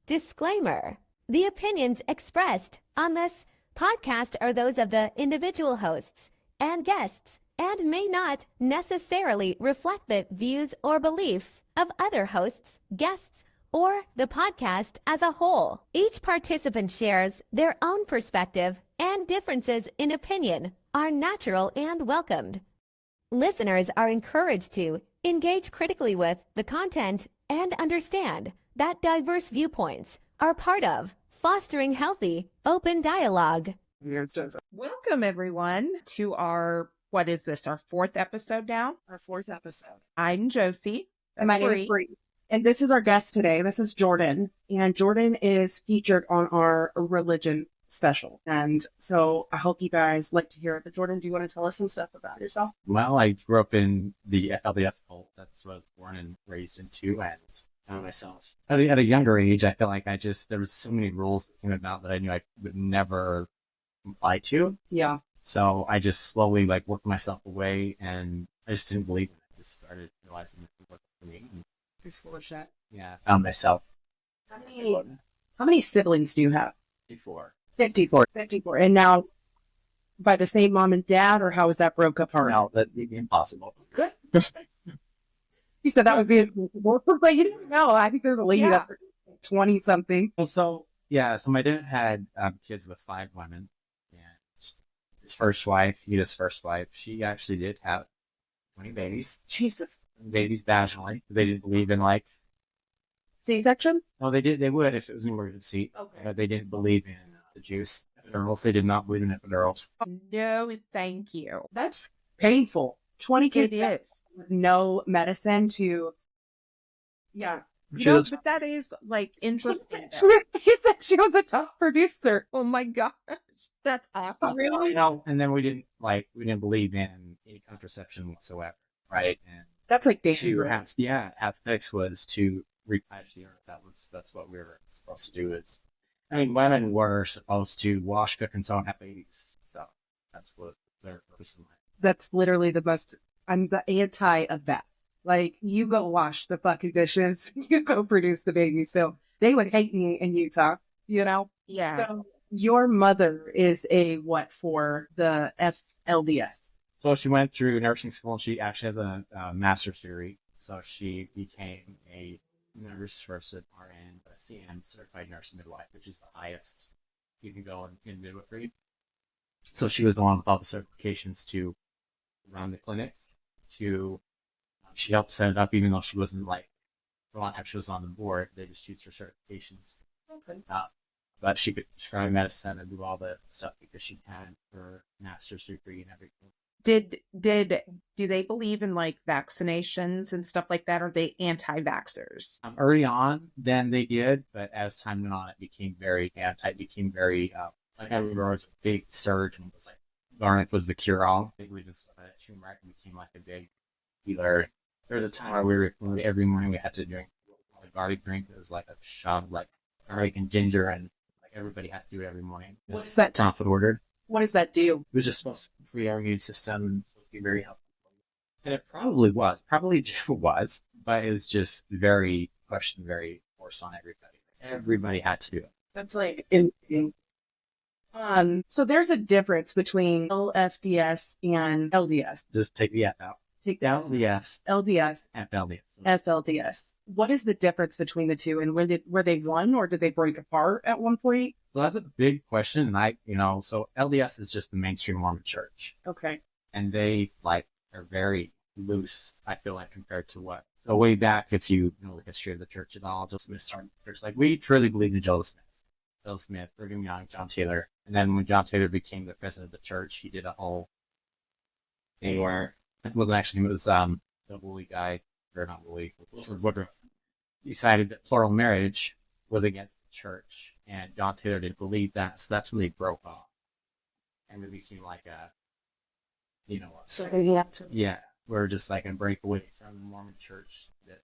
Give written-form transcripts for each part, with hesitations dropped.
Disclaimer: the opinions expressed on this podcast are those of the individual hosts and guests and may not necessarily reflect the views or beliefs of other hosts, guests, or the podcast as a whole. Each participant shares their own perspective, and differences in opinion are natural and welcomed. Listeners are encouraged to engage critically with the content and understand that diverse viewpoints are part of fostering healthy, open dialogue. Welcome, everyone, to our fourth episode now? Our fourth episode. I'm Josie. And my name is Bree. And this is our guest today. This is Jordan. And Jordan is featured on our religion special. And so I hope you guys like to hear it. But Jordan, do you want to tell us some stuff about yourself? Well, I grew up in the FLDS cult. That's what I was born and raised into. And found myself at a younger age, I feel like there was so many rules that came about that I knew I would never comply to. Yeah. So I just slowly worked myself away, and I just didn't believe in it. I just started realizing it wasn't for me. It's full of shit. Yeah, I found myself. How many siblings do you have? 54. 54. And now by the same mom and dad, or how is that broke apart? No, that'd be impossible. Good. You said that would be impossible, but you didn't know. I think there's a lady that's 20 something. Well, so my dad had kids with 5 women, and his first wife, she actually did have 20 babies. Jesus. Babies vaginally. They didn't believe in C-section? No, they did. They would if it was an emergency. Okay. They didn't believe in the juice epidurals. They did not believe in epidurals. No, thank you. That's painful. 20 kids It is. with no medicine to... Yeah. No, but that is interesting. He said she was a top producer. Oh my gosh, that's awesome. Really? And then we didn't believe in any contraception whatsoever, right? And That's like to dating. have sex was to replenish the earth. That's what we were supposed to do. Women were supposed to wash, cook, and sew and have babies. So that's what their purpose in life. That's literally the most... I'm the anti of that. You go wash the fucking dishes, you go produce the baby. So they would hate me in Utah, you know? Yeah. So your mother is a what for the FLDS? So she went through nursing school, and she actually has a master's degree. So she became a nurse first at RN, a CM, certified nurse midwife, which is the highest you can go in midwifery. So she was the one with all the certifications to run the clinic. She helped set it up, even though she wasn't she was on the board. They just used her certifications. Okay. But she could prescribe medicine and do all the stuff because she had her master's degree and everything. Do they believe in vaccinations and stuff like that? Or are they anti-vaxxers? Early on, then they did, but as time went on, it became very anti. It became very I remember there was a big surge, and it was garlic was the cure-all. They believed in stuff like that. Turmeric became a big healer. There was a time where every morning we had to drink a garlic drink. It was a shot of garlic and ginger, and everybody had to do it every morning. What is that? Top ordered. What does that do? It was just supposed to free our immune system and supposed to be very helpful. And it probably was, but it was just very questioned, very forced on everybody. Everybody had to do it. That's so there's a difference between LFDS and LDS. Just take the F out. Take that. LDS. LDS. FLDS. FLDS. What is the difference between the two, and were they one, or did they break apart at one point? So that's a big question, and so LDS is just the mainstream Mormon church. Okay. And they are very loose, I feel compared to what. So way back, if you know the history of the church at all, Joseph Smith started the church. We truly believe in Joseph Smith, Brigham Young, John Taylor. And then when John Taylor became the president of the church, he did a whole thing where it was the Woolly guy, or not Woolly, Woodruff, decided that plural marriage was against the church, and John Taylor didn't believe that, so that's when they broke off. And it became we're just a breakaway from the Mormon church that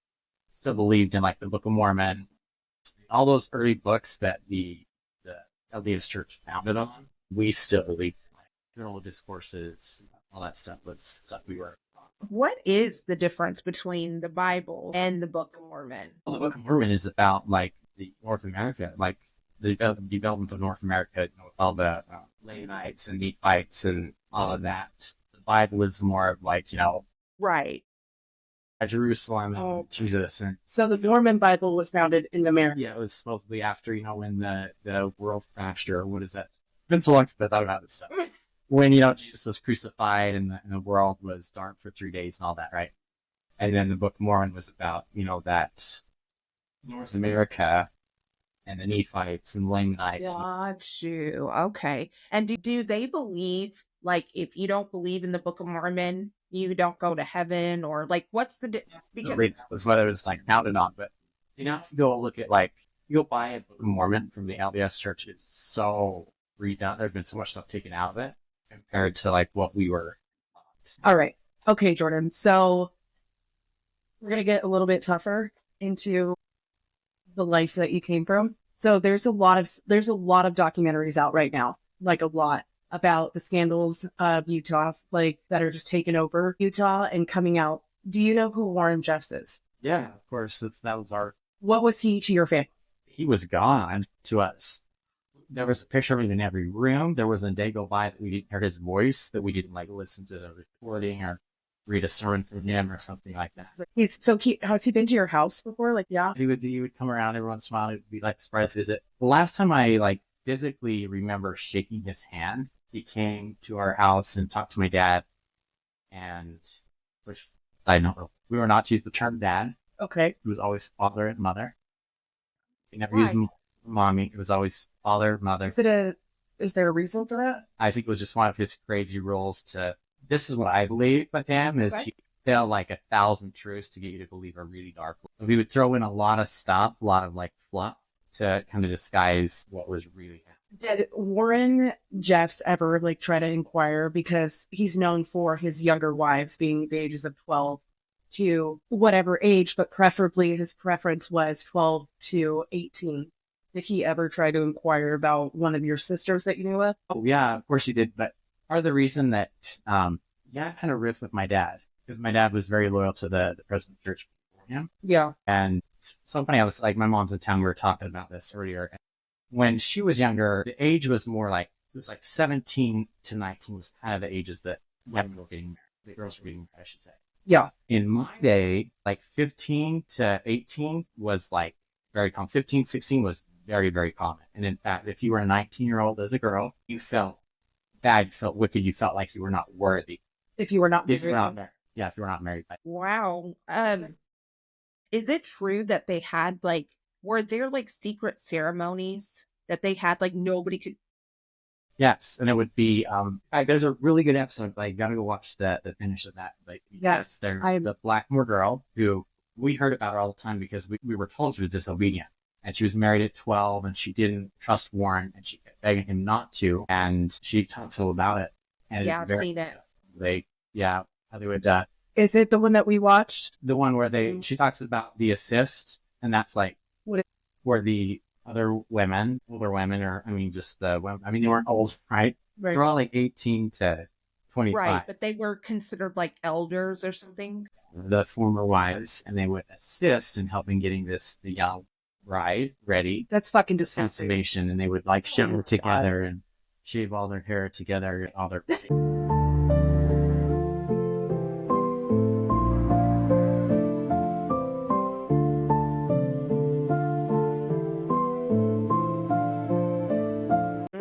still believed in the Book of Mormon, all those early books that the LDS church founded on. We still believe in journal discourses, all that stuff was stuff we were. What is the difference between the Bible and the Book of Mormon? Well, the Book of Mormon is about the North America, like the development of North America, with all the Lamanites and Nephites and all of that. The Bible is more of like, Right. Jerusalem and Jesus. And So the Mormon Bible was founded in America. yeah, it was supposedly after, when the world crashed, or what is that? It's been so long since I thought about this stuff. When, Jesus was crucified and the world was dark for 3 days and all that, right? And then the Book of Mormon was about, that North America and the Nephites and Lamanites. Got you. Okay. And do they believe, like, if you don't believe in the Book of Mormon, you don't go to heaven, or like, what's the because That was what it was like counted on. But if you go look at, like, you go buy a Book of Mormon from the LDS church, it's so redone. There's been so much stuff taken out of it compared to like what we were. All right. Okay, Jordan. So we're going to get a little bit tougher into the life that you came from. So there's a lot of documentaries out right now, like a lot, about the scandals of Utah, like that are just taking over Utah and coming out. Do you know who Waren Jeffs is? Yeah, of course. That was What was he to your family? He was God to us. There was a picture of him in every room. There wasn't a day go by that we didn't hear his voice, that we didn't like listen to the recording or read a sermon from him or something like that. Has he been to your house before? Like, yeah. He would come around every once in a while. It would be like a surprise visit. The last time I like physically remember shaking his hand, he came to our house and talked to my dad, and which I know we were not to use the term dad. Okay. It was always father and mother. He never used mommy. It was always father, mother. Is there a reason for that? I think it was just one of his crazy rules this is what I believe with him, is he tell like 1,000 truths to get you to believe a really dark one. So he would throw in a lot of stuff, a lot of like fluff to kind of disguise what was really happening. Did Waren Jeffs ever like try to inquire, because he's known for his younger wives being the ages of 12 to whatever age, but preferably his preference was 12 to 18. Did he ever try to inquire about one of your sisters that you knew of? Oh yeah, of course he did. But part of the reason that, I kind of riffed with my dad, because my dad was very loyal to the president of the church before him. Yeah. And so funny, I was like, my mom's in town, we were talking about this earlier. When she was younger, the age was more like, it was like 17 to 19 was kind of the ages that women were getting married. The girls were getting married, I should say. Yeah. In my day, like 15 to 18 was like very common. 15, 16 was very, very common. And in fact, if you were a 19-year-old as a girl, you felt bad, you felt wicked, you felt like you were not worthy. If you were not married. Yeah, if you were not married. Wow. Is it true that they had were there like secret ceremonies that they had nobody could? Yes, and it would be there's a really good episode, but you gotta go watch the finish of that. Yes, there's the Blackmore girl who we heard about her all the time because we were told she was disobedient. And she was married at 12 and she didn't trust Waren and she kept begging him not to. And she talks all about it. And yeah, I've seen it. How they would, is it the one that we watched? The one where she talks about the assist, and that's like where the other women, older women, or just the women, they weren't old, right? Right. They're all like 18 to 25. Right, but they were considered like elders or something. The former wives, and they would assist in helping getting the young bride ready. That's fucking disgusting. Consummation, and they would shower together and shave all their hair together, all their.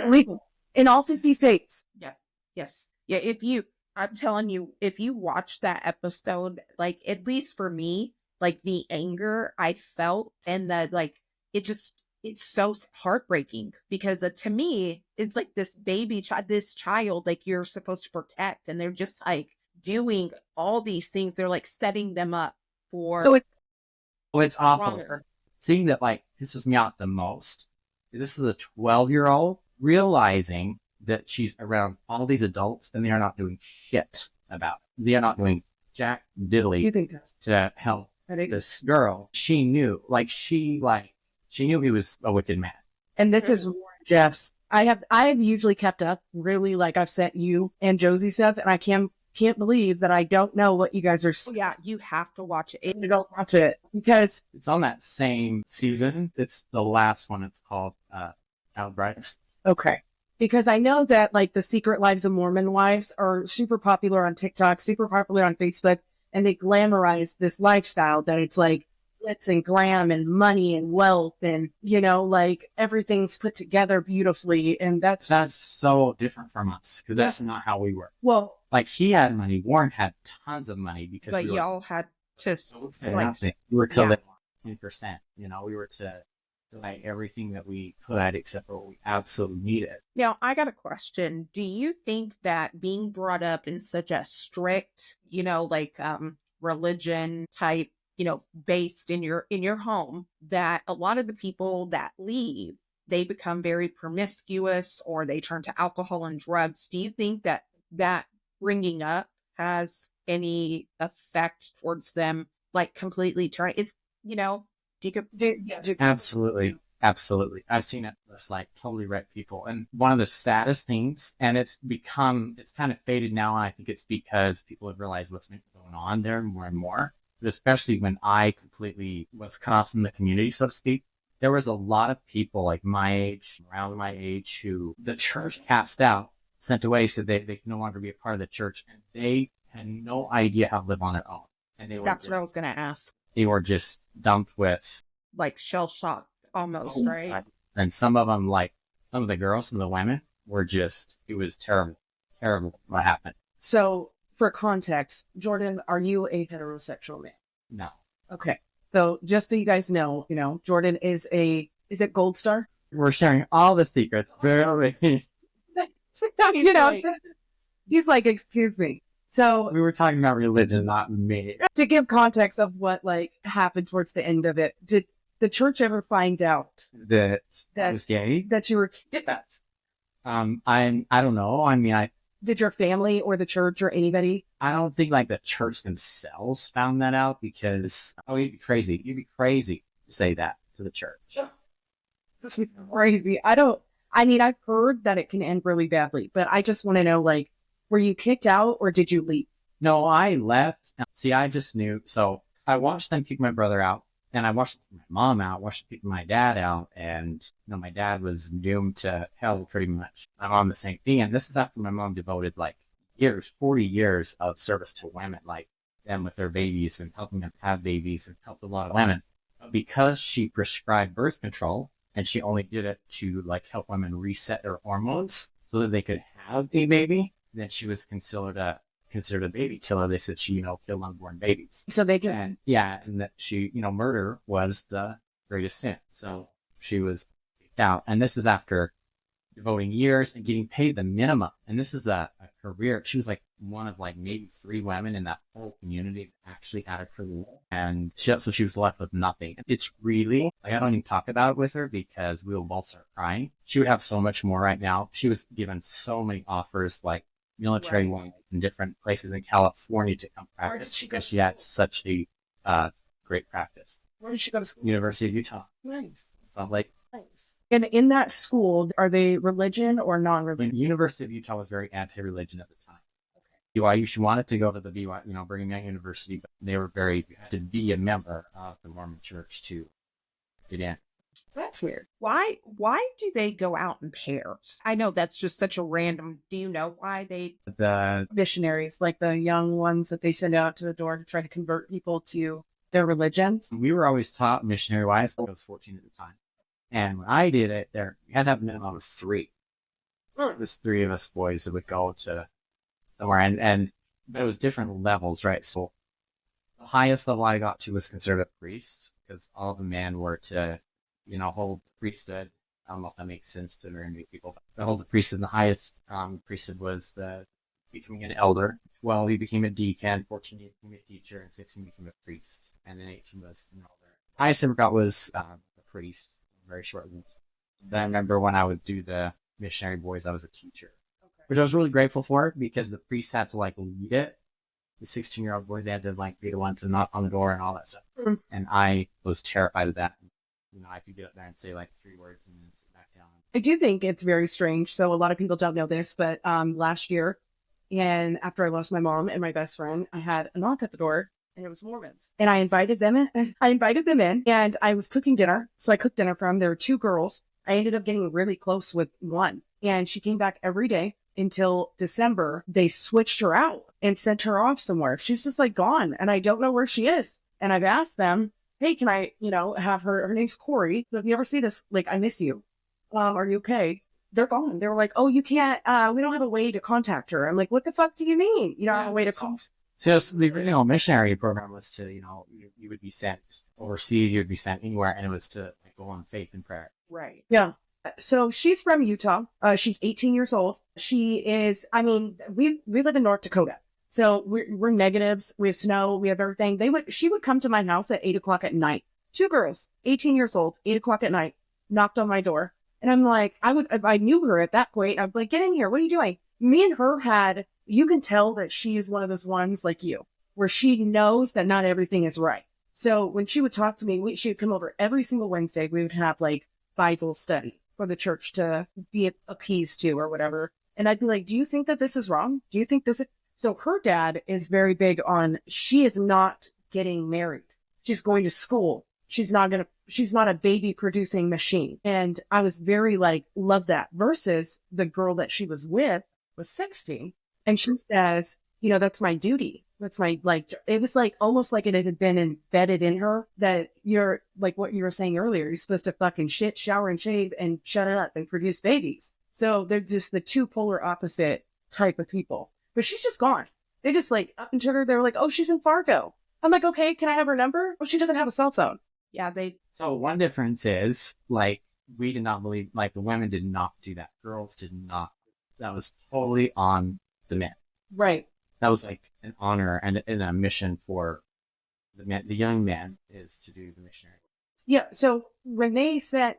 Legal in all 50 states. Yeah. Yes. Yeah. I'm telling you, if you watch that episode, at least for me, the anger I felt and it's so heartbreaking because to me, it's like this baby child, this child, you're supposed to protect, and they're just doing all these things. They're setting them up for. So it's awful. Seeing that pisses me out the most. This is a 12-year-old realizing that she's around all these adults and they are not doing shit about it. They are not doing jack diddly to help this girl. She knew, she knew he was a wicked man. And this is Waren Jeffs. I have usually kept up really, I've sent you and Josie stuff, and I came can't believe that I don't know what you guys are Oh, yeah, you have to watch it. You don't watch it because It's on that same season. It's the last one. It's called Child Brides. okay. Because I know that like the Secret Lives of Mormon Wives are super popular on TikTok, super popular on Facebook, and they glamorize this lifestyle that it's like glitz and glam and money and wealth and, you know, like everything's put together beautifully. And that's, so different from us because that's not how we were. well, Like he had money. Warren had tons of money because But we were y'all had to, nothing. We were to yeah. live on 10%. You know, we were to buy everything that we could except for what we absolutely needed. Now, I got a question. Do you think that being brought up in such a strict, you know, like religion type, you know, based in your home, that a lot of the people that leave, they become very promiscuous or they turn to alcohol and drugs? Do you think that bringing up has any effect towards them, like completely turn? It's, you know, Absolutely. Absolutely. I've seen it just like totally wreck people. And one of the saddest things, and it's kind of faded now. And I think it's because people have realized what's been going on there more and more. But especially when I completely was cut off from the community, so to speak, there was a lot of people like my age, around my age, who the church cast out, sent away, said they could no longer be a part of the church. And they had no idea how to live on their own. And they were that's what I was going to ask. They were just dumped with Like shell shocked almost, right? And some of them, like some of the girls, some of the women, were just, it was terrible, terrible what happened. so for context, Jordan, are you a heterosexual man? No. Okay. So just so you guys know, you know, Jordan is it Gold Star? We're sharing all the secrets. Barely. You know, he's like, excuse me. So We were talking about religion, not me. to give context of what like happened towards the end of it, did the church ever find out That I That- was gay. that you were kidnapped? I don't know. I mean, Did your family or the church or anybody? I don't think like the church themselves found that out because, you'd be crazy. You'd be crazy to say that to the church. This is crazy. I've heard that it can end really badly, but I just want to know, like, were you kicked out or did you leave? No, I left. See, I just knew. So I watched them kick my brother out, and I watched my mom out, watched them kick my dad out, and my dad was doomed to hell pretty much. My mom the same thing, and this is after my mom devoted like 40 years of service to women, like them with their babies and helping them have babies and helped a lot of women. But because she prescribed birth control, and she only did it to like help women reset their hormones so that they could have a baby, then she was considered a baby killer. They said she, killed unborn babies. So they just And that she, murder was the greatest sin. So she was kicked out. And this is after devoting years and getting paid the minimum. And this is a career. She was like one of like maybe 3 women in that whole community that actually had a career. And so she was left with nothing. It's really, like, I don't even talk about it with her because we will both start crying. She would have so much more right now. She was given so many offers, like military ones in different places in California to come practice because she had such a great practice. Where did she go to school? University of Utah. Nice. Salt Lake. Nice. And in that school, are they religion or non-religion? The University of Utah was very anti-religion at the time. BYU, she wanted to go to the BYU, Brigham Young University, but they were you had to be a member of the Mormon Church to get in. That's weird. Why do they go out in pairs? I know that's just such a random. Do you know why they? The Missionaries, like the young ones that they send out to the door to try to convert people to their religions. we were always taught missionary-wise. I was 14 at the time. And when I did it, we had to have a minimum of 3. There was 3 of us boys that would go to somewhere, but it was different levels, right? So the highest level I got to was considered a priest because all the men were to, hold priesthood. I don't know if that makes sense to very many people, but to hold the priesthood, the highest priesthood was becoming an elder. 12, he became a deacon. 14, he became a teacher, and 16 became a priest, and then 18 was an elder. Highest I ever got was a priest. Very short. Then I remember when I would do the missionary boys, I was a teacher, which I was really grateful for because the priests had to like lead it. The 16-year-old boys, they had to like be the one to knock on the door and all that stuff. And I was terrified of that. I could get up there and say like 3 words and then sit back down. I do think it's very strange. So a lot of people don't know this, but last year, And after I lost my mom and my best friend, I had a knock at the door, and it was Mormons. And I invited them in. And I was cooking dinner. So I cooked dinner for them. There were 2 girls. I ended up getting really close with one, and she came back every day until December. They switched her out and sent her off somewhere. She's just like gone, and I don't know where she is. And I've asked them, hey, can I, have her name's Corey. So if you ever see this, like, I miss you. Are you okay? They're gone. They were like, oh, you can't, we don't have a way to contact her. I'm like, what the fuck do you mean? You don't have a way to contact? So the original missionary program was to, you would be sent overseas, you would be sent anywhere, and it was to like, go on faith and prayer. Right. Yeah. So she's from Utah. She's 18 years old. She is, we live in North Dakota. So we're negatives. We have snow. We have everything. She would come to my house at 8:00 at night. 2 girls, 18 years old, 8:00 at night, knocked on my door. And I'm like, I knew her at that point. I'm like, get in here. What are you doing? Me and her you can tell that she is one of those ones like you, where she knows that not everything is right. So when she would talk to me, she would come over every single Wednesday. We would have like Bible study for the church to be appeased to or whatever. And I'd be like, do you think that this is wrong? Do you think this is... So her dad is very big on, she is not getting married. She's going to school. She's not a baby producing machine. And I was very like, love that. Versus the girl that she was with was 16. And she says, that's my duty. That's my, like, it was like almost like it had been embedded in her that you're like what you were saying earlier. You're supposed to fucking shit, shower and shave and shut up and produce babies. So they're just the 2 polar opposite type of people. But she's just gone. They just like up and her. They were like, oh, she's in Fargo. I'm like, okay, can I have her number? Oh, she doesn't have a cell phone. Yeah, So one difference is like, we did not believe, like the women did not do that. Girls did not. That was totally on the men. Right. That was like an honor and a mission for the young men is to do the missionary. Yeah. So when they sent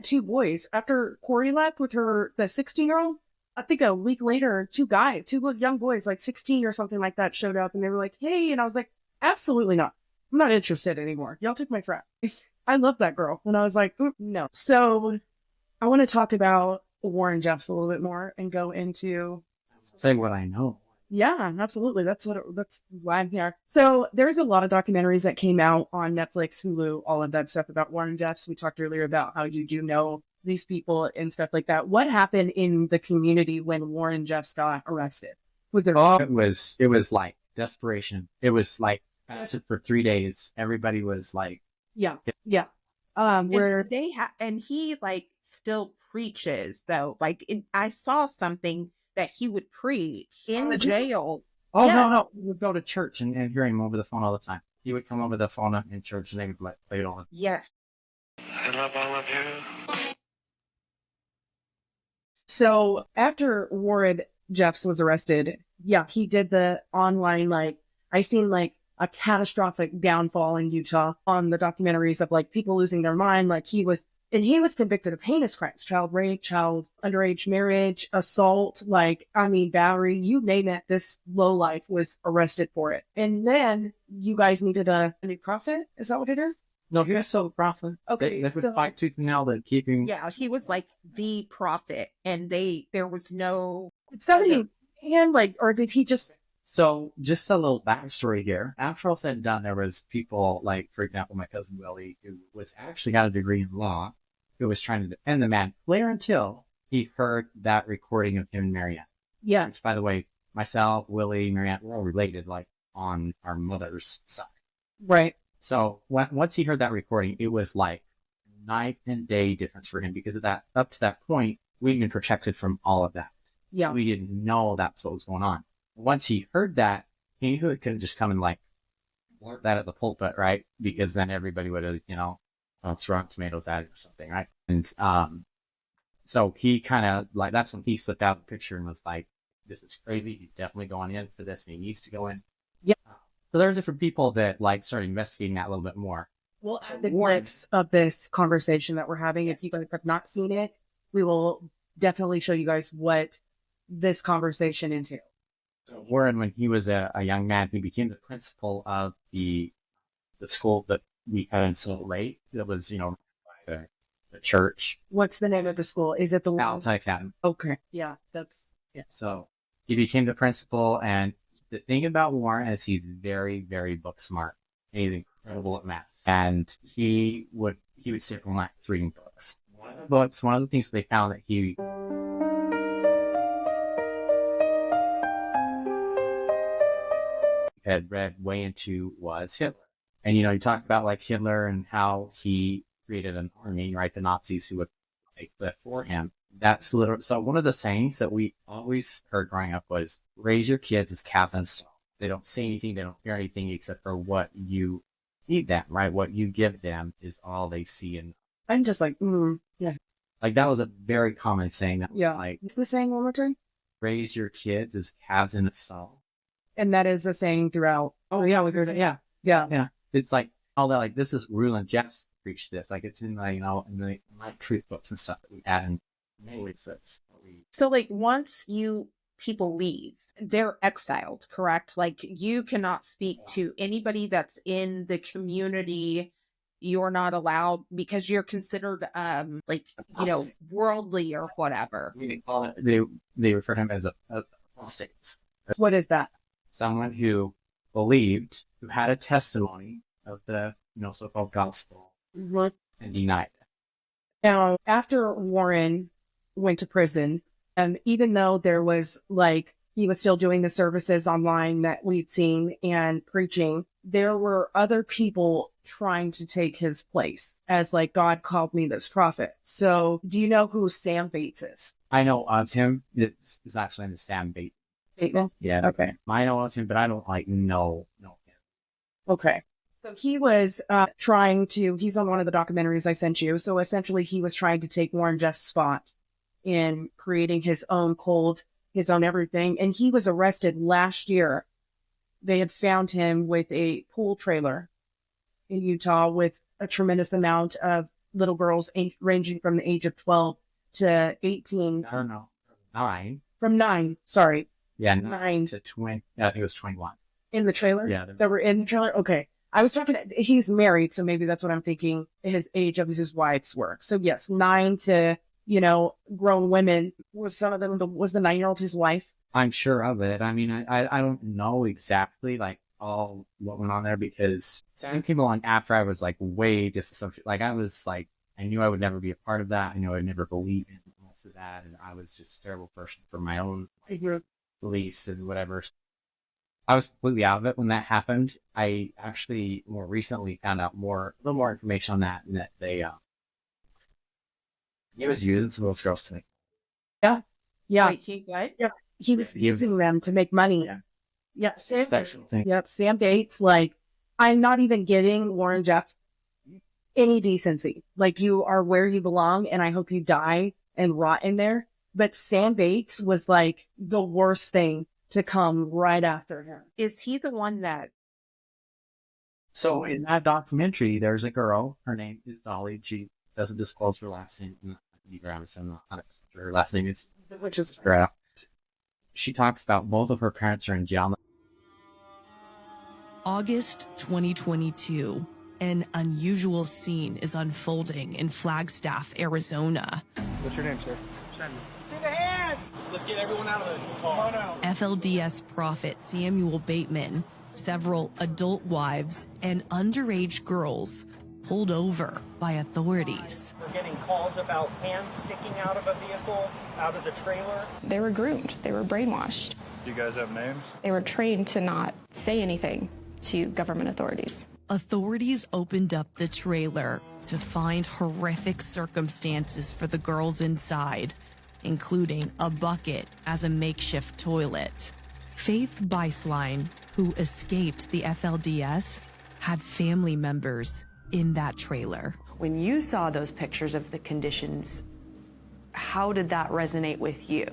2 boys after Corey left with the 16-year-old, I think a week later, 2 young boys, like 16 or something like that, showed up and they were like, hey, and I was like, absolutely not. I'm not interested anymore. Y'all took my friend. I love that girl. And I was like, no. So I want to talk about Waren Jeffs a little bit more and go into... Say what I know. Yeah, absolutely. That's why I'm here. So there's a lot of documentaries that came out on Netflix, Hulu, all of that stuff about Waren Jeffs. We talked earlier about how you do know these people and stuff like that. What happened in the community when Waren Jeffs got arrested? Was there... it was like desperation. It was like for 3 days. Everybody was like... Yeah. Where they and he like still preaches though. Like I saw something that he would preach in jail. Oh, yes. No. We would go to church and hear him over the phone all the time. He would come over the phone in church and they would like play it all. Yes. I love all of you. So after Waren Jeffs was arrested, yeah, he did the online, like, I seen like a catastrophic downfall in Utah on the documentaries of like people losing their mind. Like he was convicted of heinous crimes, child rape, child underage marriage, assault, battery, you name it. This lowlife was arrested for it. And then you guys needed a new prophet. Is that what it is? No, he was still the prophet. Okay. This was fight tooth and nail to keep him. Yeah, he was like the prophet and there was no... Did somebody him or did he just... So just a little backstory here. After all said and done, there was people like, for example, my cousin Willie, who was actually got a degree in law, who was trying to defend the man clear until he heard that recording of him and Marianne. Yeah. Which, by the way, myself, Willie, Marianne, we're all related, like on our mother's side. Right. So once he heard that recording, it was like night and day difference for him because of that. Up to that point, we'd been protected from all of that. Yeah. We didn't know that's what was going on. Once he heard that, he knew it couldn't just come and like blurt that at the pulpit, right? Because then everybody would have, thrown tomatoes at it or something, right? And so he kind of like, that's when he slipped out of the picture and was like, this is crazy. He's definitely going in for this and he needs to go in. Yeah. So there's different people that like started investigating that a little bit more. We'll add the clips of this conversation that we're having. If you guys have not seen it, we will definitely show you guys what this conversation entails. So Waren, when he was a young man, he became the principal of the school that we had in Salt Lake. That was, by the church. What's the name of the school? Is it the one? Altai Academy. Okay. Yeah, that's... Yeah. So he became the principal. And the thing about Warren is he's very, very book smart. And he's incredible at math. And he would sit from like reading books. One of the things they found that he had read way into was Hitler. And, you talk about like Hitler and how he created an army, right? The Nazis who would fight for him. That's literally, so one of the sayings that we always heard growing up was, raise your kids as calves in a stall. They don't see anything, they don't hear anything except for what you feed them, right? What you give them is all they see. And I'm just like, yeah. Like that was a very common saying. That was like, What's the saying one more time? raise your kids as calves in a stall. And that is a saying throughout. Oh yeah, we heard it. Yeah. Yeah. Yeah. It's like all that, like this is Waren Jeffs preached this. Like it's in like, in the like truth books and stuff that we had in many ways. That's what we. So like once people leave, they're exiled, correct? Like you cannot speak to anybody that's in the community. You're not allowed because you're considered worldly or whatever. We call it, they refer to him as a apostate. What is that? Someone who believed, who had a testimony of the so-called gospel and denied it. Now, after Warren went to prison, even though there was like, he was still doing the services online that we'd seen and preaching, there were other people trying to take his place as like, God called me this prophet. So do you know who Sam Bates is? I know of him. It's actually in the Sam Bates. Bateman? Yeah. Okay. I know of him, but I don't know him. Okay. So he was he's on one of the documentaries I sent you. So essentially he was trying to take Waren Jeffs' spot in creating his own cult, his own everything. And he was arrested last year. They had found him with a pool trailer in Utah with a tremendous amount of little girls ranging from the age of 12 to 18. I don't know. 9. From 9, sorry. Yeah, 9 to 20. I think it was 21. In the trailer? Yeah. That were in the trailer? Okay. I was talking, he's married, so maybe that's what I'm thinking his age of his wife's work. So yes, 9 to, grown women. Was some of them, was the 9-year-old his wife? I'm sure of it. I mean, I don't know exactly like all what went on there because Sam came along after I was like way disassociated. Like I was like, I knew I would never be a part of that. I knew I'd never believe in most of that. And I was just a terrible person for my own beliefs and whatever. I was completely out of it when that happened. I actually more recently found out a little more information on that, and that he was using some of those girls to make. Yeah. Wait, he what? Yeah. He was using them to make money. Yeah. Yeah. Sexual thing. Yep. Sam Bates, like, I'm not even giving Waren Jeffs any decency. Like, you are where you belong, and I hope you die and rot in there. But Sam Bates was like the worst thing to come right after him. Is he the one that? So in that documentary, there's a girl. Her name is Dolly. She doesn't disclose her last name. I'm not sure her last name is, which is right. She talks about both of her parents are in jail. August 2022. An unusual scene is unfolding in Flagstaff, Arizona. What's your name, sir? Shannon. See the hands! Let's get everyone out of the car. FLDS prophet Samuel Bateman, several adult wives, and underage girls pulled over by authorities. We're getting calls about hands sticking out of a vehicle, out of the trailer. They were groomed. They were brainwashed. Do you guys have names? They were trained to not say anything to government authorities. Authorities opened up the trailer to find horrific circumstances for the girls inside, including a bucket as a makeshift toilet. Faith Beislein, who escaped the FLDS, had family members in that trailer. When you saw those pictures of the conditions, how did that resonate with you?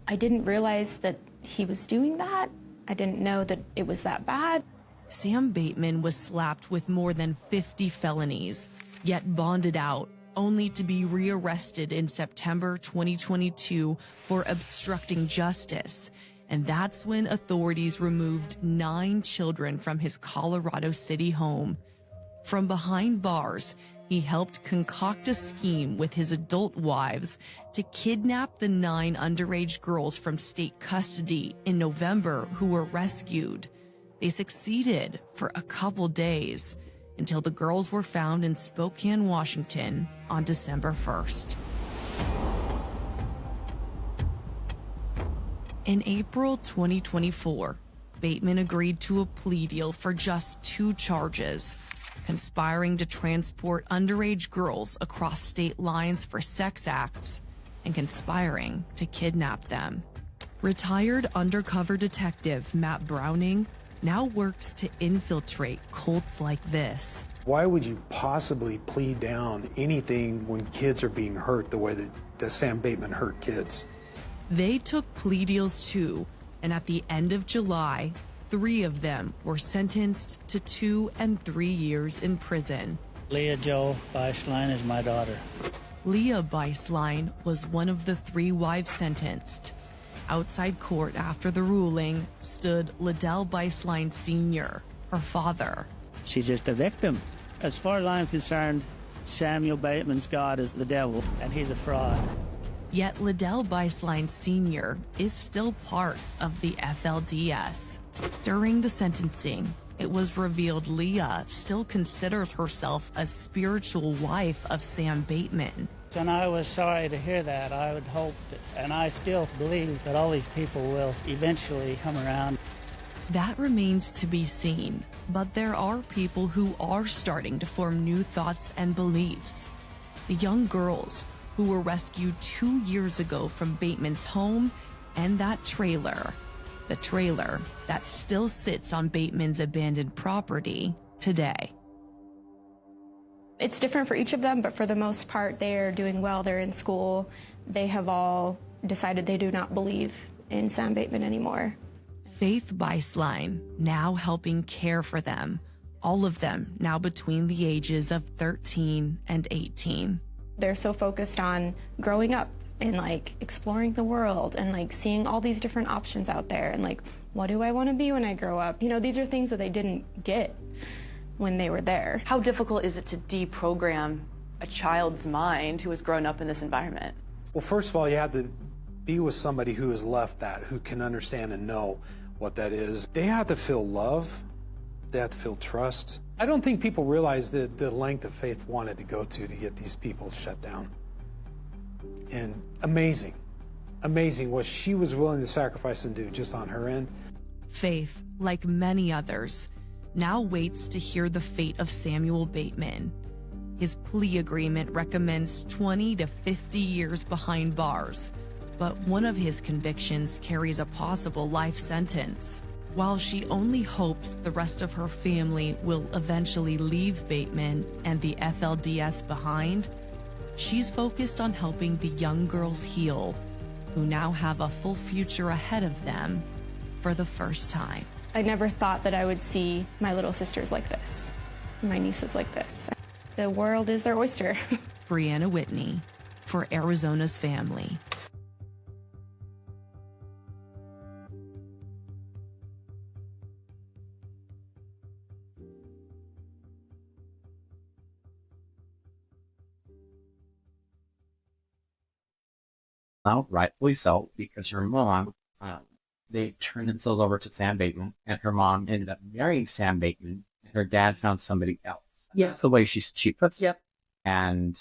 I didn't realize that he was doing that. I didn't know that it was that bad. Sam Bateman was slapped with more than 50 felonies, yet bonded out, only to be rearrested in September 2022 for obstructing justice. And that's when authorities removed 9 children from his Colorado City home. From behind bars, he helped concoct a scheme with his adult wives to kidnap the 9 underage girls from state custody in November who were rescued. They succeeded for a couple days until the girls were found in Spokane, Washington on December 1st. In April 2024, Bateman agreed to a plea deal for just 2 charges: conspiring to transport underage girls across state lines for sex acts and conspiring to kidnap them. Retired undercover detective Matt Browning now works to infiltrate cults like this. Why would you possibly plead down anything when kids are being hurt the way that Sam Bateman hurt kids? They took plea deals too, and at the end of July, 3 of them were sentenced to 2 and 3 years in prison. Leah Jo Beislein is my daughter. Leah Beislein was one of the 3 wives sentenced. Outside court after the ruling stood Liddell Beislein Sr., her father. She's just a victim. As far as I'm concerned, Samuel Bateman's God is the devil, and he's a fraud. Yet Liddell Beislein Sr. is still part of the FLDS. During the sentencing, it was revealed Leah still considers herself a spiritual wife of Sam Bateman. And I was sorry to hear that. I would hope that, and I still believe that all these people will eventually come around. That remains to be seen, but there are people who are starting to form new thoughts and beliefs. The young girls who were rescued 2 years ago from Bateman's home and that trailer. The trailer that still sits on Bateman's abandoned property today. It's different for each of them, but for the most part, they're doing well. They're in school. They have all decided they do not believe in Sam Bateman anymore. Faith Beislein now helping care for them, all of them now between the ages of 13 and 18. They're so focused on growing up and like exploring the world and like seeing all these different options out there and like, what do I want to be when I grow up? You know, these are things that they didn't get when they were there. How difficult is it to deprogram a child's mind who has grown up in this environment? Well, first of all, you have to be with somebody who has left that, who can understand and know what that is. They have to feel love. They have to feel trust. I don't think people realize the length of Faith wanted to go to get these people shut down. And amazing, amazing what she was willing to sacrifice and do just on her end. Faith, like many others, now waits to hear the fate of Samuel Bateman. His plea agreement recommends 20 to 50 years behind bars, but one of his convictions carries a possible life sentence. While she only hopes the rest of her family will eventually leave Bateman and the FLDS behind, she's focused on helping the young girls heal, who now have a full future ahead of them for the first time. I never thought that I would see my little sisters like this, my nieces like this. The world is their oyster. Brianna Whitney for Arizona's Family. Well, rightfully so, because her mom, they turned themselves over to Sam Bateman, and her mom ended up marrying Sam Bateman. Her dad found somebody else. Yeah. That's the way she puts it. Yep. And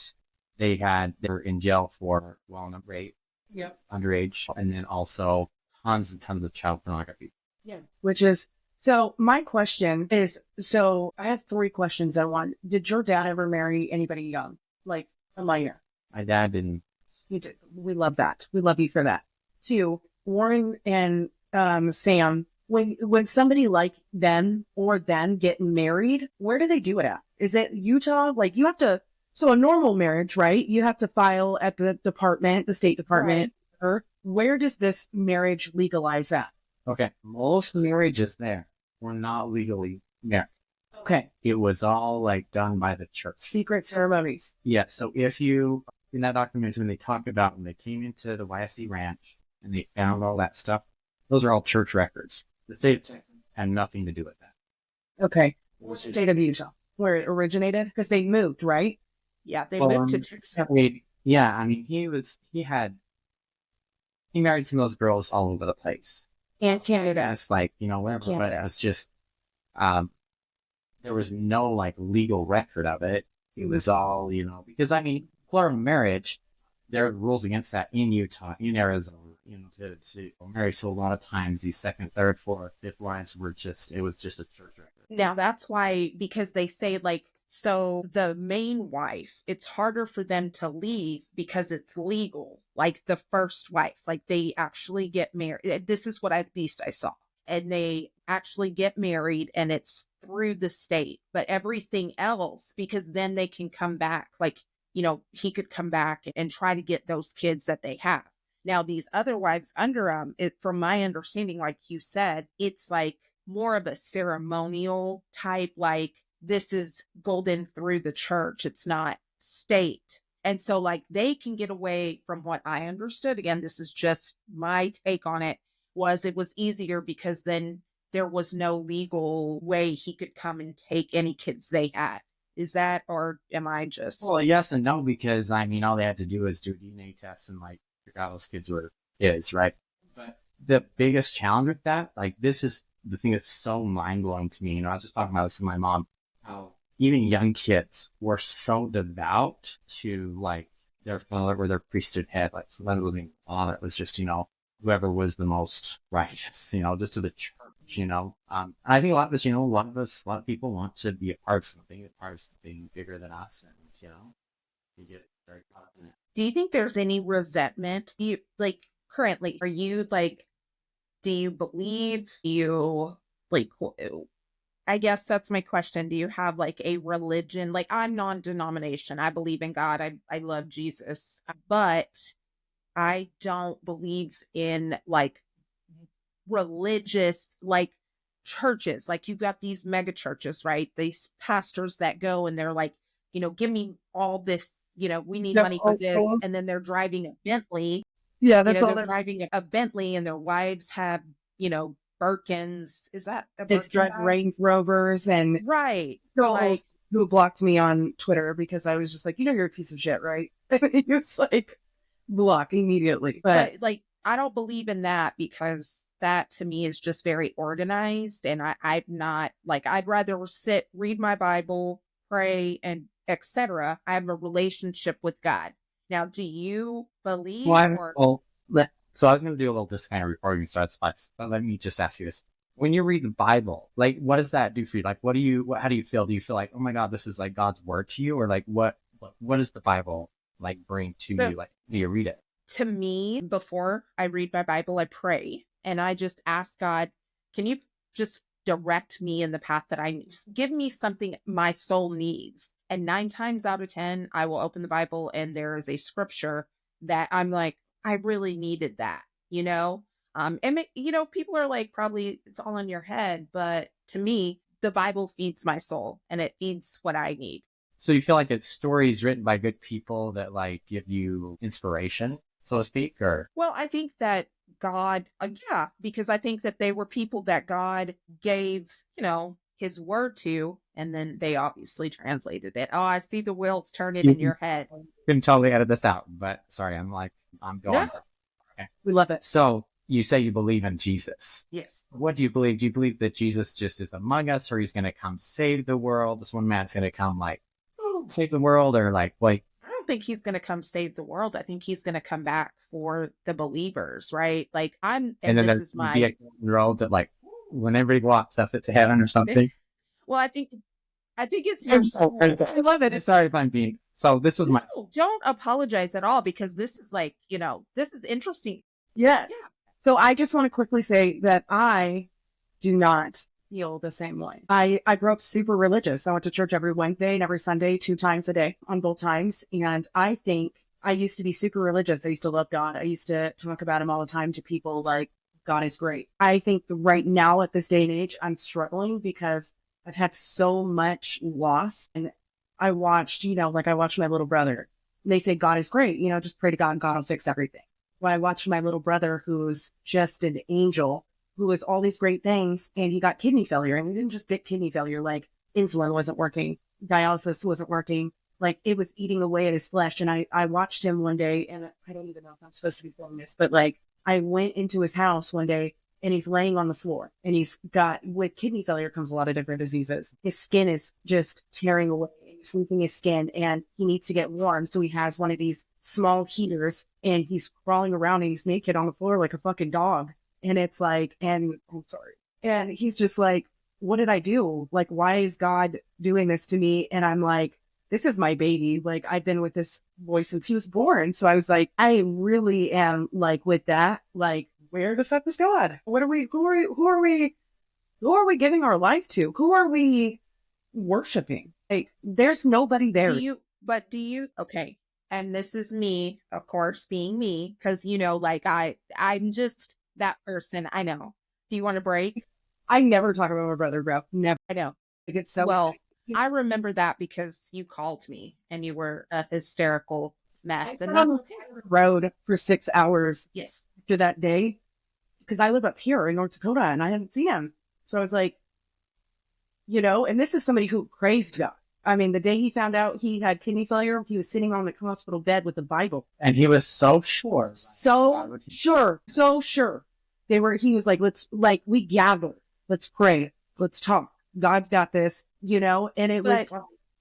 they were in jail for rape, Yep. underage, and then also tons and tons of child pornography. Yeah. Which is, so my question is, so I have 3 questions I want. Did your dad ever marry anybody young? Like a minor? My dad didn't. You did. We love that. We love you for that. 2, Waren and Sam, when somebody like them or them get married, where do they do it at? Is it Utah? Like you have to, so a normal marriage, right? You have to file at the department, the state department. Right. Where does this marriage legalize at? Okay. Most marriages there were not legally married. Okay. It was all like done by the church. Secret ceremonies. Yeah. So if you, in that documentary, when they talk about when they came into the YFC ranch and they found all that stuff, those are all church records. The state of Texas had nothing to do with that. Okay. State of Utah, where it originated? Because they moved, right? Yeah, they Well, moved to Texas. yeah, I mean, he married some of those girls all over the place. And Canada. It's like, whatever, but it was just, there was no like legal record of it. It was all, because I mean, plural marriage, there are rules against that in Utah, in Arizona, to marry. So a lot of times these second, third, fourth, fifth wives it was just a church record. Now that's why, because they say like, so the main wife, it's harder for them to leave because it's legal. Like the first wife, like they actually get married. This is what at least I saw. And they actually get married and it's through the state. But everything else, because then they can come back, like, he could come back and try to get those kids that they have. Now, these other wives under him, from my understanding, like you said, it's like more of a ceremonial type, like this is golden through the church. It's not state. And so like they can get away from what I understood. Again, this is just my take on it. It was easier because then there was no legal way he could come and take any kids they had. Is that, or am I just... Well, yes and no, because I mean, all they had to do is do a DNA test and like figure out those kids were his, right? But the biggest challenge with that, like this is the thing that's so mind blowing to me. I was just talking about this with my mom, how even young kids were so devout to like their father or their priesthood head. Like so that wasn't father, it was just, whoever was the most righteous, just to the church, and I think a lot of us, a lot of people want to be a part of something bigger than us. And, you get very caught up in it. Do you think there's any resentment? Do you, like, currently, are you, like, do you believe I guess that's my question. Do you have, like, a religion? Like, I'm non-denomination. I believe in God. I love Jesus. But I don't believe in, like, religious, like, churches. Like, you've got these mega churches, right? These pastors that go and they're like, give me all this, we need money for this. And then they're driving a Bentley. Yeah, that's all they're driving a Bentley and their wives have, Birkins. Is that a It's Birkin bag? Range Rovers and Right. girls who blocked me on Twitter because I was just like, you're a piece of shit, right? It's like block immediately. But like, I don't believe in that because that to me is just very organized. And I'm not like, I'd rather read my Bible, pray, and etc. I have a relationship with God. Now, do you believe? So I was going to do a little disclaimer before we start spice, but let me just ask you this. When you read the Bible, like, what does that do for you? Like, how do you feel? Do you feel like, oh my God, this is like God's word to you? Or like, what does the Bible like bring to you? Like, do you read it? To me, before I read my Bible, I pray and I just ask God, can you just direct me in the path that I need? Give me something my soul needs. And 9 times out of 10, I will open the Bible and there is a scripture that I'm like, I really needed that, and people are like, probably it's all in your head, but to me, the Bible feeds my soul and it feeds what I need. So you feel like it's stories written by good people that like give you inspiration, so to speak, or? Well, I think that God, because I think that they were people that God gave, his word to, and then they obviously translated it. Oh, I see the wheels turning in your head. Couldn't totally edit this out, but sorry, I'm going. No. Okay. We love it. So you say you believe in Jesus. Yes. What do you believe? Do you believe that Jesus just is among us, or he's going to come save the world? This one man's going to come like save the world, or like what? I don't think he's going to come save the world. I think he's going to come back for the believers, right? Like and then this is my be a road that like when everybody walks up it to heaven or something. Well, I think it's your soul. I love it. Sorry if I'm being. So this was my. Don't apologize at all because this is like, this is interesting. Yes. Yeah. So I just want to quickly say that I do not feel the same way. I grew up super religious. I went to church every Wednesday and every Sunday, 2 times a day on both times. And I think I used to be super religious. I used to love God. I used to talk about him all the time to people like, God is great. I think right now at this day and age, I'm struggling because I've had so much loss. And I watched, I watched my little brother. They say God is great. Just pray to God and God will fix everything. Well, I watched my little brother, who's just an angel, who was all these great things, and he got kidney failure. And he didn't just get kidney failure, like insulin wasn't working, dialysis wasn't working, like it was eating away at his flesh. And I watched him one day, and I don't even know if I'm supposed to be filming this, but like I went into his house one day and he's laying on the floor, and he's got, with kidney failure comes a lot of different diseases. His skin is just tearing away, sleeping his skin, and he needs to get warm. So he has one of these small heaters, and he's crawling around and he's naked on the floor like a fucking dog. And it's like, and I'm sorry. And he's just like, what did I do? Like, why is God doing this to me? And I'm like, this is my baby. Like, I've been with this boy since he was born. So I was like, I really am like with that, like, where the fuck was God? What are we, who are we giving our life to? Who are we worshiping? Like, there's nobody there. Okay. And this is me, of course, being me, because, you know, like I'm just that person. I know. Do you want a break? I never talk about my brother, bro. Never. I know. Like, it's so well. I remember that because you called me and you were a hysterical mess. And that's okay. Road for 6 hours. Yes. After that day, because I live up here in North Dakota and I hadn't seen him. So I was like, you know, and this is somebody who praised God. I mean, the day he found out he had kidney failure, he was sitting on the hospital bed with the Bible. And he was so sure. So sure. He was like, we gather. Let's pray. Let's talk. God's got this, you know, and it was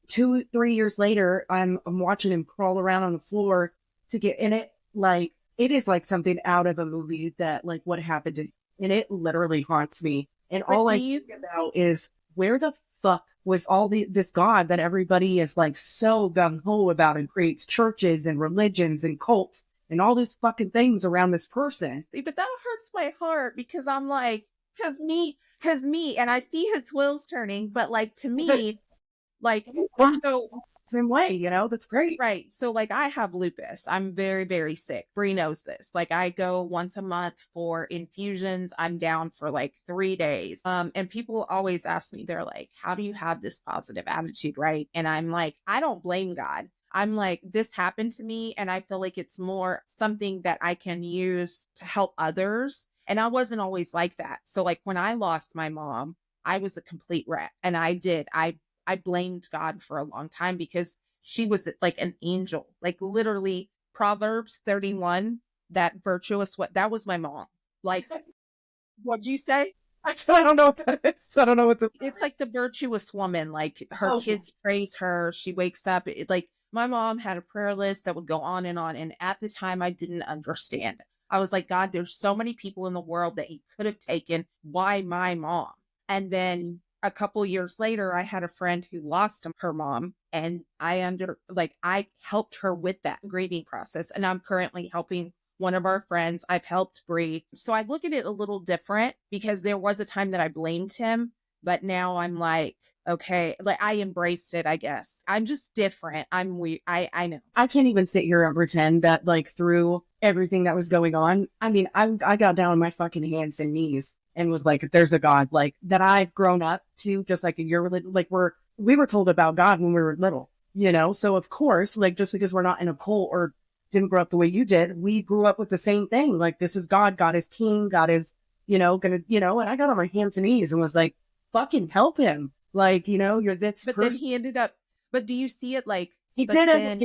2-3 years later, I'm watching him crawl around on the floor to get in it. Like, it is like something out of a movie that, like, what happened to, and it literally haunts me. And all I think about is, where the fuck was all this God that everybody is like so gung-ho about and creates churches and religions and cults and all these fucking things around this person? See, but that hurts my heart because I'm like, Cause me, and I see his wheels turning, but like to me, like, so same way, you know, that's great. Right. So like I have lupus. I'm very, very sick. Bree knows this. Like I go once a month for infusions. I'm down for like 3 days. And people always ask me, they're like, how do you have this positive attitude? Right. And I'm like, I don't blame God. I'm like, this happened to me. And I feel like it's more something that I can use to help others. And I wasn't always like that. So like when I lost my mom, I was a complete wreck. And I blamed God for a long time because she was like an angel, like literally Proverbs 31, that virtuous, that was my mom. Like, what'd you say? I said, I don't know what that is. I don't know what it's like the virtuous woman, like her kids praise her. She wakes up, like my mom had a prayer list that would go on. And at the time I didn't understand it. I was like, God, there's so many people in the world that he could have taken. Why my mom? And then a couple years later, I had a friend who lost her mom, and I helped her with that grieving process. And I'm currently helping one of our friends. I've helped Bree. So I look at it a little different because there was a time that I blamed him, but now I'm like, okay, like I embraced it, I guess. I'm just different. I'm weird. I know. I can't even sit here and pretend that like through everything that was going on. I mean, I got down on my fucking hands and knees and was like, if there's a God, like that I've grown up to, just like in your religion, like we were told about God when we were little, you know? So of course, like just because we're not in a cult or didn't grow up the way you did, we grew up with the same thing. Like, this is God. God is king. God is, you know, gonna, you know, and I got on my hands and knees and was like, fucking help him. Like, you know, you're this But then he ended up, but do you see it like, he did have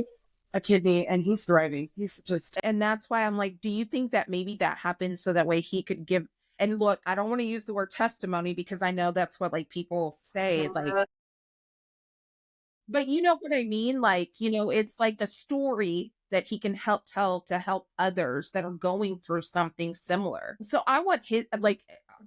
a kidney and he's thriving. He's just, and that's why I'm like, do you think that maybe that happened so that way he could give, and look, I don't want to use the word testimony because I know that's what like people say, like, but you know what I mean? Like, you know, it's like the story that he can help tell to help others that are going through something similar. So I want his, like,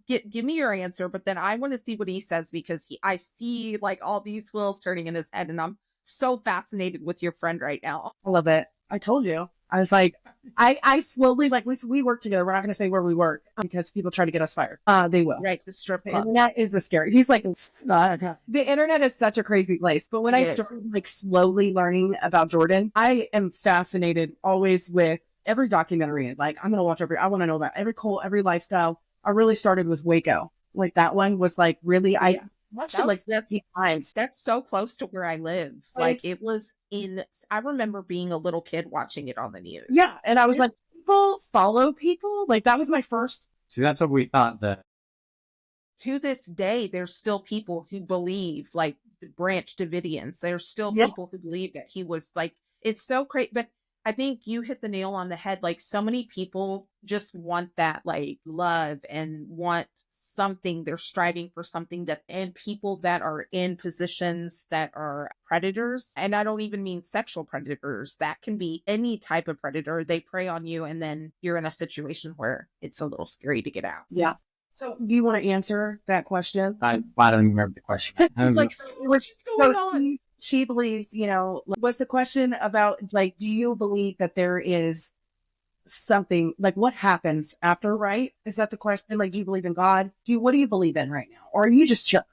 give me your answer, but then I want to see what he says because I see like all these wheels turning in his head and I'm so fascinated with your friend right now. I love it. I told you. I was like, I slowly, like, we work together. We're not going to say where we work because people try to get us fired. They will. Right. The strip club. The internet is a scary. He's like, the internet is such a crazy place. But when I started like slowly learning about Jordan, I am fascinated always with every documentary. Like, I'm going to watch I want to know about every cult, every lifestyle. I really started with Waco. Like, that one was like really, I watched it like times. That's so close to where I live. Like, it was I remember being a little kid watching it on the news. Yeah. And I was like, people follow people. Like, that was my first. See, that's what we thought that. To this day, there's still people who believe, like, branch Davidians. There's still Yep. people who believe that he was like, it's so great. But I think you hit the nail on the head. Like, so many people just want that like love and want something. They're striving for something, that, and people that are in positions that are predators. And I don't even mean sexual predators. That can be any type of predator. They prey on you, and then you're in a situation where it's a little scary to get out. Yeah. So do you want to answer that question? I don't even remember the question. It's like, what's going on? She believes, what's the question about, like, do you believe that there is something, like, what happens after, right? Is that the question? Like, do you believe in God? What do you believe in right now? Or are you just chilling?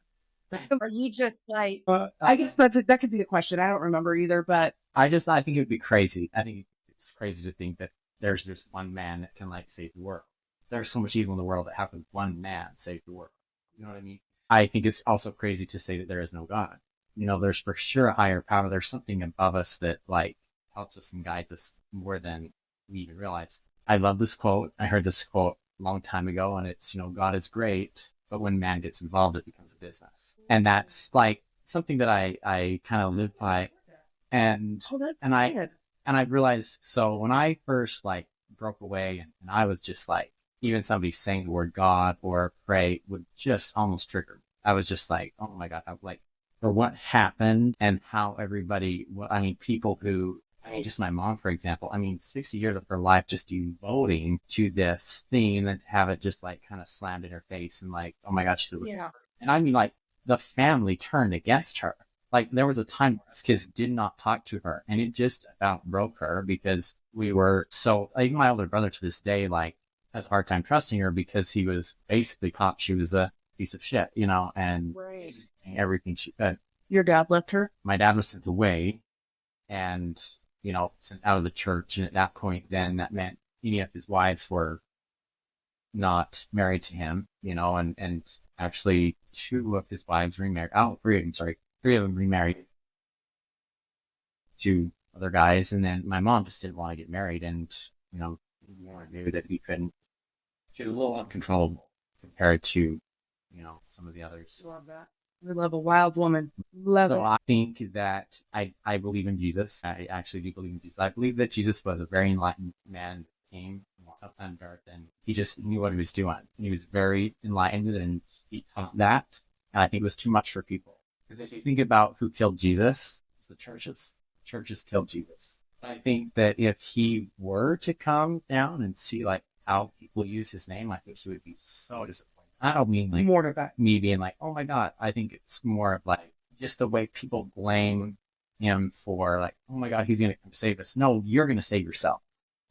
Are you just like, I guess that could be the question. I don't remember either, but I think it would be crazy. I think it's crazy to think that there's just one man that can like save the world. There's so much evil in the world that happens one man save the world. You know what I mean? I think it's also crazy to say that there is no God. There's for sure a higher power. There's something above us that like helps us and guides us more than we even realize. I love this quote. I heard this quote a long time ago, and it's, God is great, but when man gets involved, it becomes a business. And that's like something that I kind of live by. And I realized, so when I first like broke away and I was just like, even somebody saying the word God or pray would just almost trigger me. I was just like, oh my God, I'm like, for what happened and how everybody, people who, just my mom, for example, 60 years of her life just devoting to this thing, and to have it just like kind of slammed in her face and like, oh my God, she's a yeah. And like the family turned against her. Like there was a time where kids did not talk to her, and it just about broke her because we were so, like my older brother to this day, like has a hard time trusting her because he was basically taught she was a piece of shit, and Right. everything she could. Your dad left her? My dad was sent away and, sent out of the church. And at that point, then that meant any of his wives were not married to him, and actually 2 of his wives remarried. Oh, 3 of them, sorry. 3 of them remarried to other guys. And then my mom just didn't want to get married. And, knew that he couldn't. She was a little uncontrollable compared to, some of the others. Love that. We love a wild woman. Love it. So I think that I believe in Jesus. I actually do believe in Jesus. I believe that Jesus was a very enlightened man that came up on earth, and he just knew what he was doing. He was very enlightened, and he taught that. And I think it was too much for people. Because if you think about who killed Jesus, it's the churches. Churches killed Jesus. I think that if he were to come down and see like how people use his name, I think he would be so disappointed. I don't mean like me being like, oh my God. I think it's more of like just the way people blame him for like, oh my God, he's going to come save us. No, you're going to save yourself.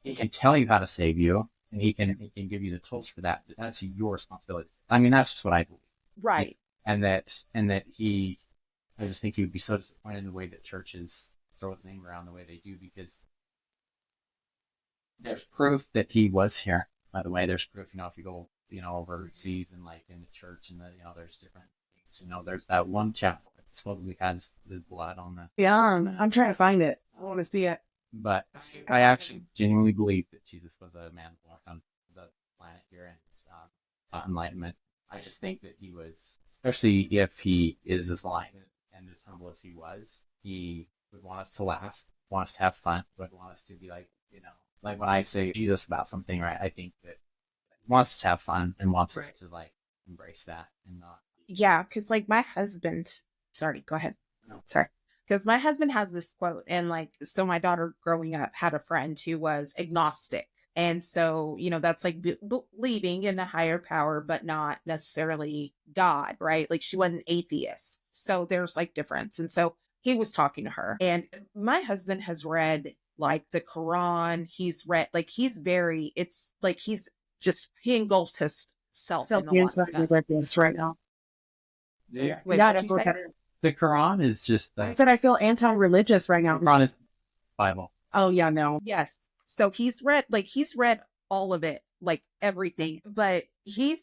He can tell you how to save you, and he can give you the tools for that. But that's your responsibility. That's just what I believe. Right. And that I just think he would be so disappointed in the way that churches throw his name around the way they do, because there's proof that he was here. By the way, there's proof, if you go, overseas and like in the church, and there's different things. There's that one chapel that supposedly has the blood on the. Yeah, I'm trying to find it. I want to see it. But I actually genuinely believe that Jesus was a man who walked on the planet here and taught enlightenment. I just think that he was, especially if he is as enlightened and as humble as he was, he would want us to laugh, want us to have fun, would want us to be like, like when I say Jesus about something, right? I think that he wants us to have fun and wants us to like embrace that and not. Yeah, because like my husband, sorry, go ahead. No. Sorry. Because my husband has this quote, and like, so my daughter growing up had a friend who was agnostic. And so, that's like believing in a higher power, but not necessarily God, right? Like she wasn't atheist. So there's like difference. And so he was talking to her, and my husband has read like the Quran. He's read, like, it's like he engulfs himself in a lot of stuff. This right now. Yeah. Wait, Yeah, what'd you say? The Quran is just I said I feel anti-religious right now. The Quran is Bible. Oh yeah, no. Yes. So he's read all of it, like everything, but he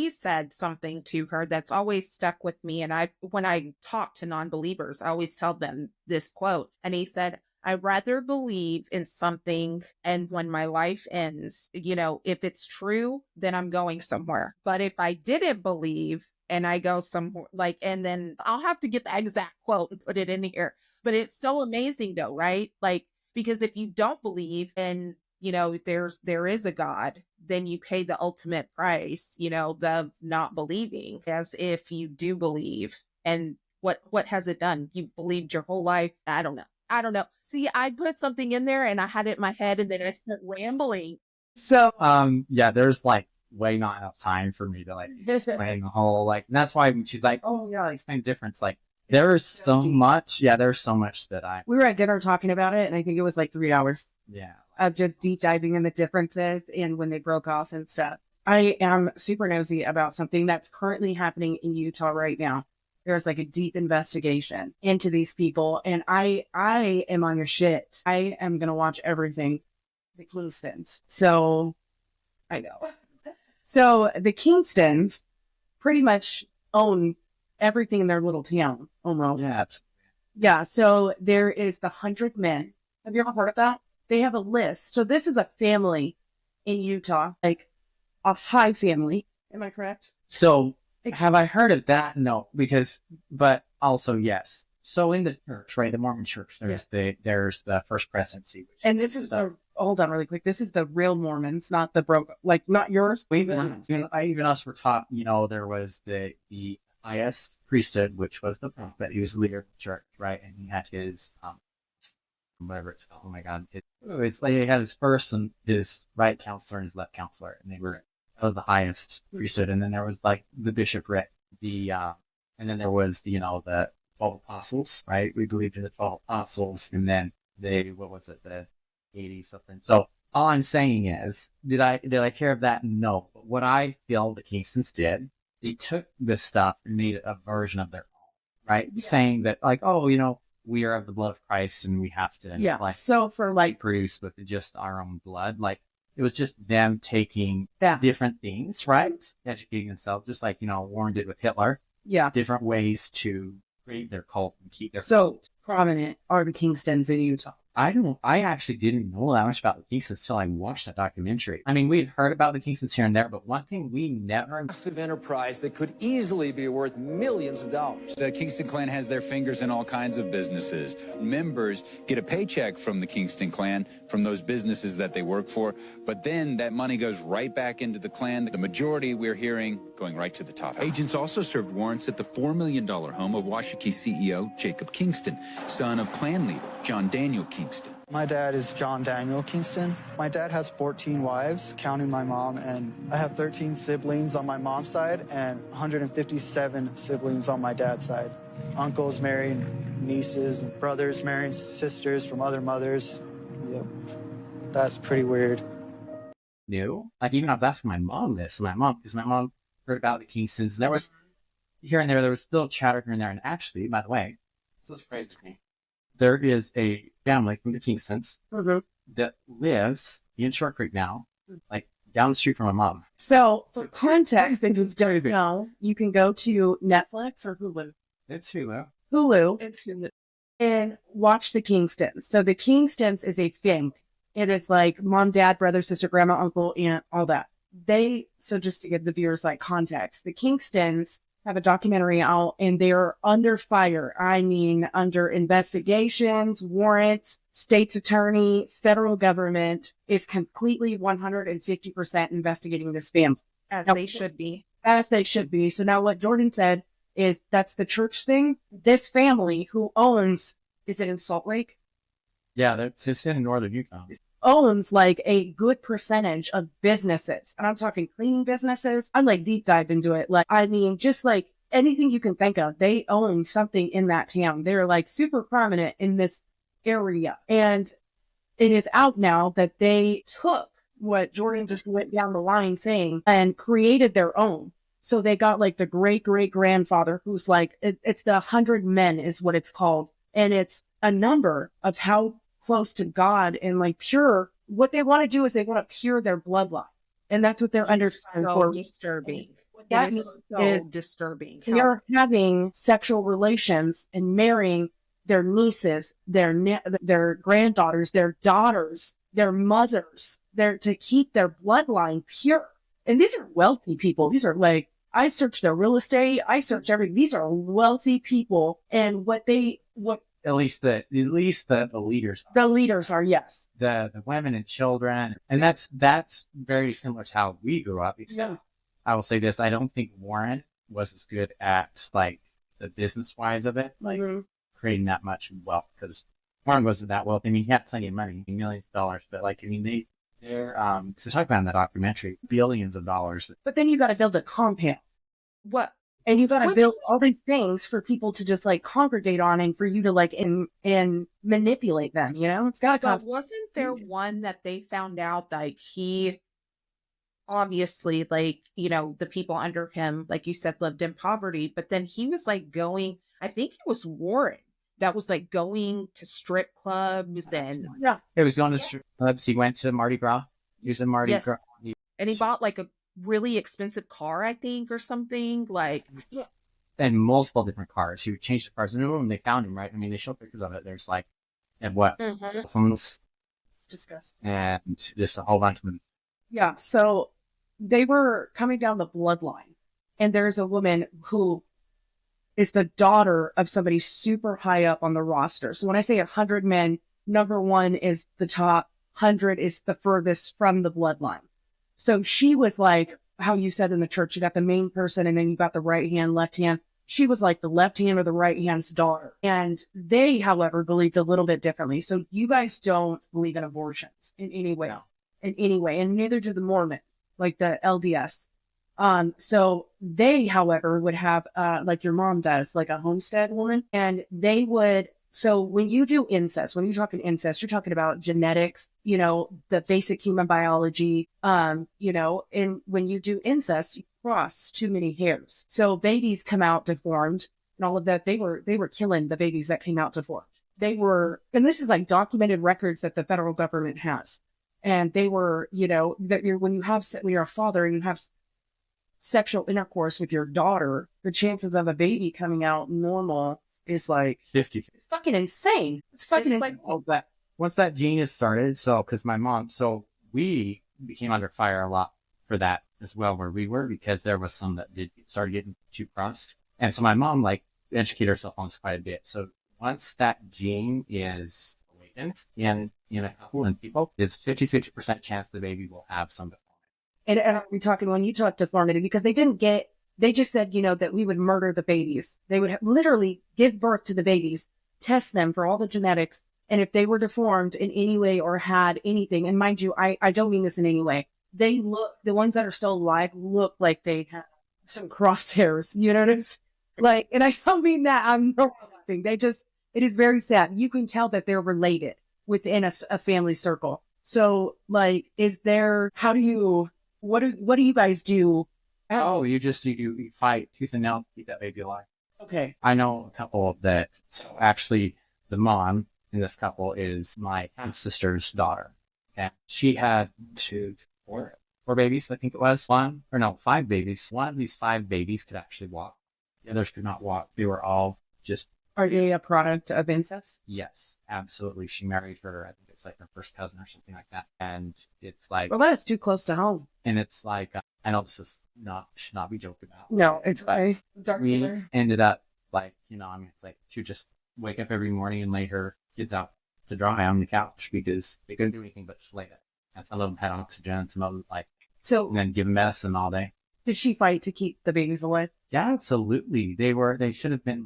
said something to her that's always stuck with me. And when I talk to non-believers, I always tell them this quote. And he said, I'd rather believe in something, and when my life ends, if it's true, then I'm going somewhere. But if I didn't believe and I go somewhere like, and then I'll have to get the exact quote and put it in here. But it's so amazing though, right? Like, because if you don't believe and, you know, there is a God, then you pay the ultimate price, you know, the not believing, as if you do believe. And what has it done? You've believed your whole life. I don't know. I don't know. See, I put something in there and I had it in my head and then I started rambling. So, yeah, there's like way not enough time for me to like explain the whole, like, and that's why when she's like, oh yeah, explain the difference. Like, there's so much. Yeah, there's so much that we were at dinner talking about it, and I think it was like 3 hours. Yeah. Of just deep diving in the differences and when they broke off and stuff. I am super nosy about something that's currently happening in Utah right now. There's like a deep investigation into these people, and I am on your shit. I am gonna watch everything. The Kingstons. So I know. So the Kingstons pretty much own everything in their little town, almost. Yeah. Yeah. So there is the 100 Men. Have you ever heard of that? They have a list. So this is a family in Utah, like a high family. Am I correct? So have I heard of that? No, but also yes. So in the church, right, the Mormon church, there's the First Presidency. And this is hold on really quick. This is the real Mormons, not the like not yours. Even us were taught, you know, there was the highest priesthood, which was the prophet. He was the leader of the church, right? And he had his whatever it's called. Oh my God. It's like he had his first and his right counselor and his left counselor, and that was the highest priesthood. And then there was like the bishopric, and then there was, you know, the 12 apostles, right? We believed in the 12 apostles, and then the 80 something. So all I'm saying is, did I hear of that? No. But what I feel the Kingstons did, they took this stuff and made a version of their own, right? Yeah. Saying that like, oh, you know, we are of the blood of Christ and we have to like, so for like produce with just our own blood. Like it was just them taking different things, right? Educating themselves, just like, you know, Warren did with Hitler. Yeah. Different ways to create their cult and keep their cult. Prominent are the Kingstons in Utah. I actually didn't know that much about the Kingstons until I watched that documentary. I mean, we had heard about the Kingstons here and there, but one thing we never... Massive enterprise that could easily be worth millions of dollars. The Kingston clan has their fingers in all kinds of businesses. Members get a paycheck from the Kingston clan, from those businesses that they work for, but then that money goes right back into the clan. The majority, we're hearing, going right to the top. Agents also served warrants at the $4 million home of Washakie CEO Jacob Kingston, son of clan leader John Daniel Kingston. My dad is John Daniel Kingston. My dad has 14 wives, counting my mom, and I have 13 siblings on my mom's side and 157 siblings on my dad's side. Uncles married nieces, brothers married sisters from other mothers. Yep. That's pretty weird. New? Like, even I was asking my mom this, because my mom heard about the Kingstons, and there was, here and there was still chatter here and there, and actually, by the way, this is crazy to me. There is a family from the Kingstons that lives in Short Creek now, like down the street from my mom. So, for context, and just don't know, you can go to Netflix or Hulu. It's Hulu. It's Hulu. And watch the Kingstons. So, the Kingstons is a family. It is like mom, dad, brother, sister, grandma, uncle, aunt, all that. So just to give the viewers like context, the Kingstons have a documentary out and they're under fire. I mean, under investigations, warrants, state's attorney, federal government is completely 150% investigating this family. As they should be. As they should be. So now what Jordan said is that's the church thing. This family who owns, is it in Salt Lake? Yeah, it's in northern Utah. Owns like a good percentage of businesses. And I'm talking cleaning businesses. I'm like deep dive into it. Like, I mean, just like anything you can think of, they own something in that town. They're like super prominent in this area. And it is out now that they took what Jordan just went down the line saying and created their own. So they got like the great grandfather who's like, it's the 100 Men is what it's called. And it's a number of how close to God and like pure. What they want to do is they want to pure their bloodline. And that's what they're under for. Disturbing. That is disturbing. They're having sexual relations and marrying their nieces, their granddaughters, their daughters, their mothers, to keep their bloodline pure. And these are wealthy people. These are like I searched their real estate. I searched everything. These are wealthy people, and what at least the leaders, the leaders are, yes, the women and children, and that's very similar to how we grew up. Except I will say this: I don't think Warren was as good at like the business wise of it, like creating that much wealth, because Warren wasn't that wealthy. I mean, he had plenty of money, millions of dollars, but like, I mean, they're because they talk about in that documentary, billions of dollars. But then you got to build a compound. What? And you got to build all these things for people to just like congregate on, and for you to like and manipulate them. You know, it's got to cost. But wasn't there one that they found out like he obviously, like, you know, the people under him, like you said, lived in poverty, but then he was like going, I think it was Warren that was like going to strip clubs and He was going to strip clubs. He went to Mardi Gras. He was in Mardi Gras. And he bought like a really expensive car, I think, or something like. And multiple different cars. He would change the cars. And when they found him, right? I mean, they show pictures of it. There's like, and what? Phones. It's disgusting. And just a whole bunch of them. Yeah. So they were coming down the bloodline, and there's a woman who is the daughter of somebody super high up on the roster. So when I say 100 men, number 1 is the top, 100 is the furthest from the bloodline. So she was like, how you said in the church, you got the main person and then you got the right hand, left hand. She was like the left hand or the right hand's daughter. And they, however, believed a little bit differently. So you guys don't believe in abortions in any way, and neither do the Mormon, like the LDS. So they, however, would have, like your mom does, like a homestead woman, and they would, so when you do incest, when you're talking incest, you're talking about genetics, you know, the basic human biology, you know, and when you do incest, you cross too many hairs. So babies come out deformed and all of that. They were killing the babies that came out deformed. They were, and this is like documented records that the federal government has. And they were, you know, that when you're a father and you have sexual intercourse with your daughter, the chances of a baby coming out normal is like 50. It's fucking insane. It's fucking insane. Like, that once that gene is started, so because my mom, so we became under fire a lot for that as well, where we were, because there was some that started getting too crossed, and so my mom like educated herself on this quite a bit. So once that gene is awakened in a couple of people, it's 50% chance the baby will have some. And are we talking, when you talk deformity, because they just said, you know, that we would murder the babies. They would literally give birth to the babies, test them for all the genetics. And if they were deformed in any way or had anything, and mind you, I don't mean this in any way, the ones that are still alive look like they have some crosshairs, you know what I'm saying? Like, and I don't mean that I'm laughing. It is very sad. You can tell that they're related within a family circle. So like, what do you guys do? Oh, you fight tooth and nail to keep that baby alive. Okay. I know a couple that, so actually the mom in this couple is my sister's daughter. And she had four babies, I think it was. 5 babies. One of these 5 babies could actually walk. The others could not walk. They were all just... Are they a product of incest? Yes, absolutely. She married her, I think it's like her first cousin or something like that. And it's like... Well, that is too close to home. And it's like, I know this is should not be joked about. No, it's fine. We ended up like, you know, I mean, it's like to just wake up every morning and lay her kids out to dry on the couch because they couldn't do anything but just lay it. And some of them had oxygen, some of them and then give medicine all day. Did she fight to keep the babies alive? Yeah, absolutely. They should have been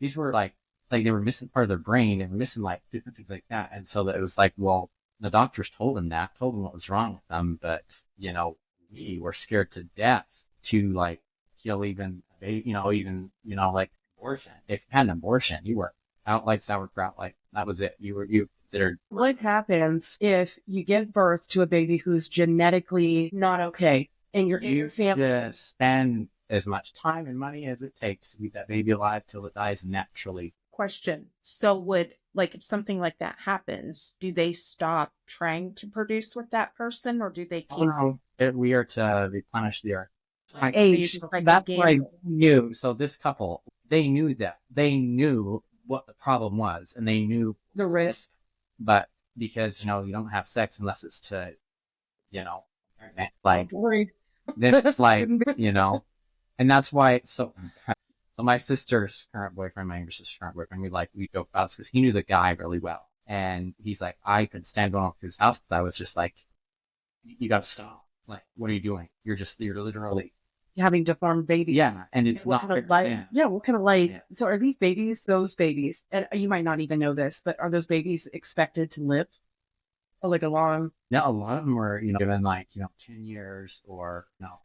these were like they were missing part of their brain. They were missing like different things like that. And so that it was like, well, the doctors told them what was wrong with them. But, you know, we were scared to death to like kill even like abortion. If you had an abortion, you were out like sauerkraut. Like that was it. You considered. What happens if you give birth to a baby who's genetically not okay and your family? Just spend as much time and money as it takes to keep that baby alive till it dies naturally. Question. So if something like that happens, do they stop trying to produce with that person, or do they keep? We are to replenish the earth. That's what I knew. So this couple, they knew that. They knew what the problem was, and they knew the risk. But because, you know, you don't have sex unless it's to, you know, like, then it's like, you know, And that's why, so my sister's current boyfriend, my younger sister's current boyfriend, we joke about this because he knew the guy really well. And he's like, I could stand going up to his house because I was just like, you gotta stop. Like, what are you doing? You're literally having deformed babies. Yeah, and it's what not kind of fair. light. Yeah, what kind of light? So are these babies, those babies, and you might not even know this, but are those babies expected to live like a long? No, a lot of them were, given 10 years or no.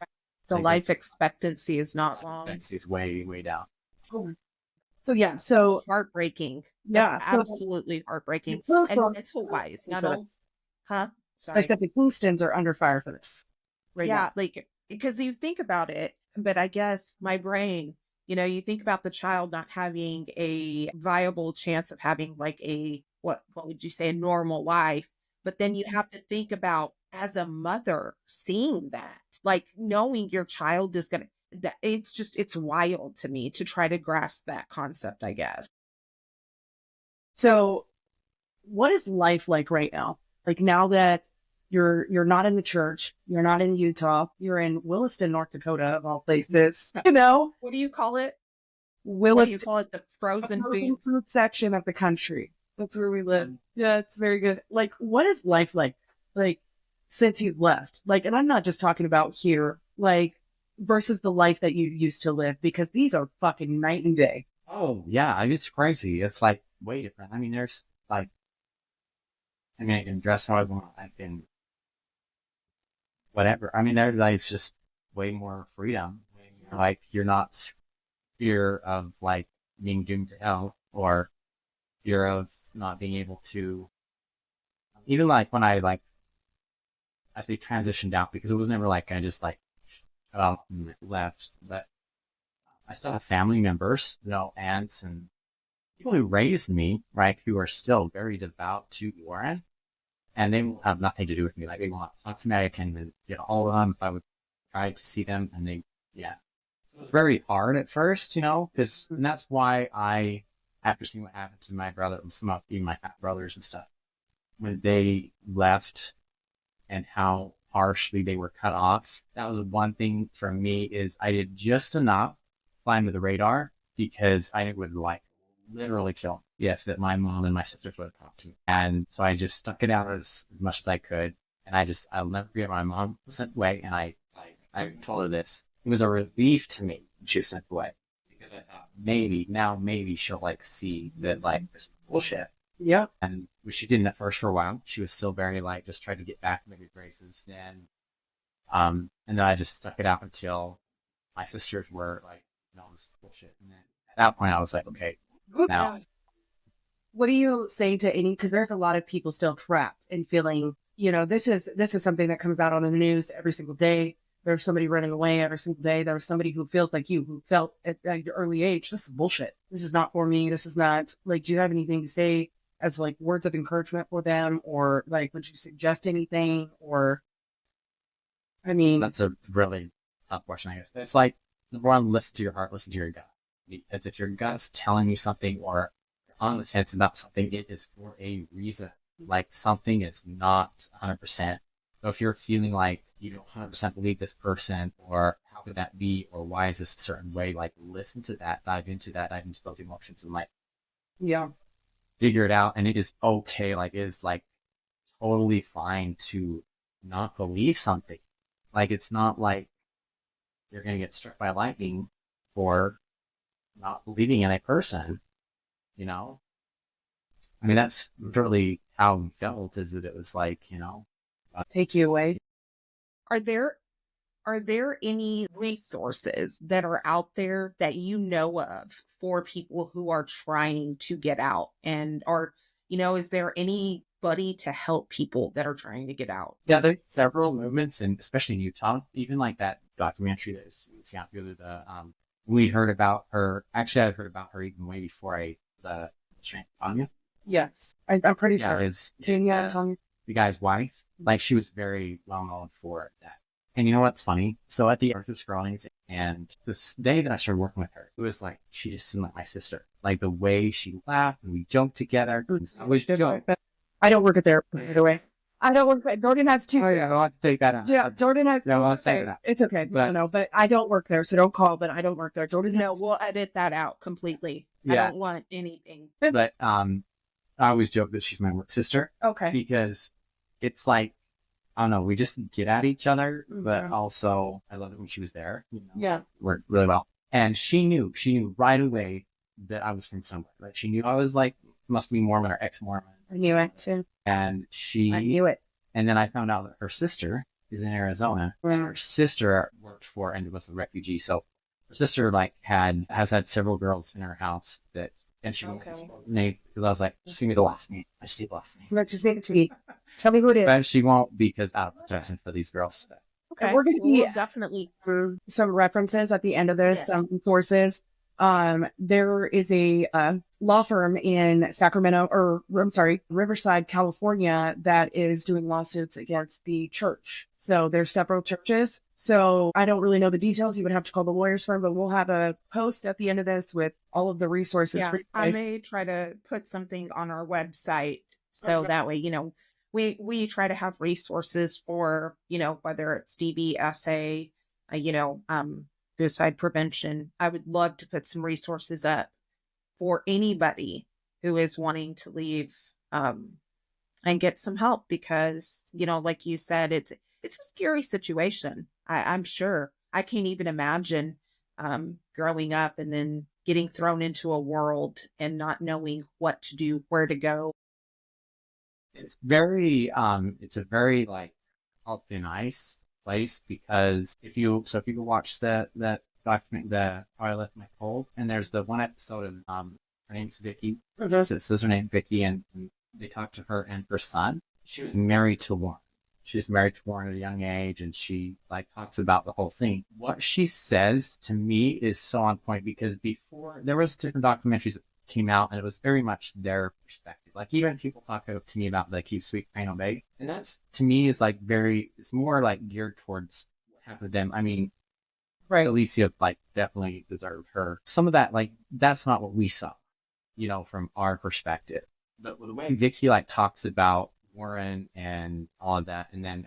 The life expectancy is not long. It's way, way down. So yeah, so heartbreaking. Yeah, That's absolutely heartbreaking. So, And mental wise, not all. Huh? Sorry. I said the Kingstons are under fire for this. Right Yeah, now. like because you think about it, but I guess my brain, you think about the child not having a viable chance of having like what would you say, a normal life, but then you have to think about as a mother seeing that, like knowing your child is gonna. It's wild to me to try to grasp that concept, I guess. So, what is life like right now? Like now that you're not in the church, you're not in Utah, you're in Williston, North Dakota, of all places. What do you call it? Williston. What do you call it? The frozen food section of the country. That's where we live. Yeah, it's very good. Like, what is life like? Like, since you've left? Like, and I'm not just talking about here. Like, versus the life that you used to live, because these are fucking night and day. Oh yeah, I mean, it's crazy. It's like way different. I mean, there's like, I can dress how I want. I can whatever. I mean, it's just way more freedom. Like you're not fear of like being doomed to hell or fear of not being able to. Even like when I say transitioned out, because it was never like I just left, but I still have family members, aunts and people who raised me, right, who are still very devout to Waren, and they will have nothing to do with me. Like they want to talk to me, I can get all of them if I would try to see them, and it was very hard at first, and that's why after seeing what happened to my brother, some of even my brothers and stuff, when they left and how harshly they were cut off. That was one thing for me is I did just enough fly under the radar because I would literally kill me if that my mom and my sisters would have talked to me. And so I just stuck it out as much as I could. And I'll never forget my mom was sent away. And I told her this. It was a relief to me when she was sent away because I thought maybe she'll see that this is bullshit. Yeah. And she didn't at first for a while. She was still very just tried to get back in the good graces. Then, and then I just stuck it out until my sisters were no, this is bullshit. And then at that point I was like, okay, now. What do you say to because there's a lot of people still trapped and feeling, this is something that comes out on the news every single day. There's somebody running away every single day. There's somebody who feels like you, who felt at an early age, this is bullshit. This is not for me. This is not do you have anything to say as words of encouragement for them, or would you suggest anything? Or, I mean, that's a really tough question, I guess. It's number one, listen to your heart, listen to your gut. Because if your gut's telling you something or on the fence about something, it is for a reason. Something is not 100%. So if you're feeling you don't 100% believe this person, or how could that be, or why is this a certain way, listen to that, dive into those emotions, and figure it out. And it is okay. It is totally fine to not believe something. It's not you're going to get struck by lightning for not believing in a person, I mean, that's really how we felt, is that it was take you away. Are there any resources that are out there that you know of for people who are trying to get out, and is there anybody to help people that are trying to get out? Yeah, there's several movements, and especially in Utah, even that documentary that is we heard about her. Actually, I'd heard about her even way before the Tanya. Yes, I'm pretty sure. It's Tanya, the guy's wife. She was very well known for that. And you know what's funny? So at the Earth Scrollings, and this day that I started working with her, it was she just seemed like my sister. The way she laughed and we joked together. I don't work at there, by the way. I don't work there. Jordan has two. Oh yeah, I'll take that out. Yeah, Jordan has. No, I'll say that. It's okay. But I don't work there, so don't call. But I don't work there. Jordan. No, we'll edit that out completely. Yeah. I don't want anything. But I always joke that she's my work sister. Okay. Because it's like, I don't know, we just get at each other, but also I love it when she was there. You know, Yeah. worked really well. And she knew right away that I was from somewhere. Like she knew I was like, must be Mormon or ex-Mormon. I knew it too. And I knew it. And then I found out that her sister is in Arizona. Right. And her sister worked for and was a refugee. So her sister has had several girls in her house that, and she won't name, because I was like, just give me the last name. I just need the last name. No, just name it to me. Tell me who it is. But she won't, because out of protection for these girls. Okay. We're going to be definitely through some references at the end of this, some sources. There is a law firm in Riverside, California, that is doing lawsuits against the church. So there's several churches. So I don't really know the details. You would have to call the lawyers firm, but we'll have a post at the end of this with all of the resources. Yeah, for you I guys. may try to put something on our website so that way, we try to have resources for, whether it's DBSA, suicide prevention. I would love to put some resources up for anybody who is wanting to leave and get some help, because, like you said, it's a scary situation. I'm sure. I can't even imagine growing up and then getting thrown into a world and not knowing what to do, where to go. It's it's a very like healthy, nice place, because if you could watch that document, the I Left My Cold, and there's the one episode of her name's Vicky. It says her name Vicky, and they talk to her and her son. She was married to Warren. She was married to Warren at a young age, and she talks about the whole thing. What she says to me is so on point, because before there was different documentaries that came out, and it was very much their perspective. Like even people talk to me about the Keep Sweet, Pray No Beg, and that's to me is it's more geared towards what happened to them. I mean, right, Alicia definitely deserved her. Some of that that's not what we saw, from our perspective. But the way Vicky talks about Warren and all of that, and then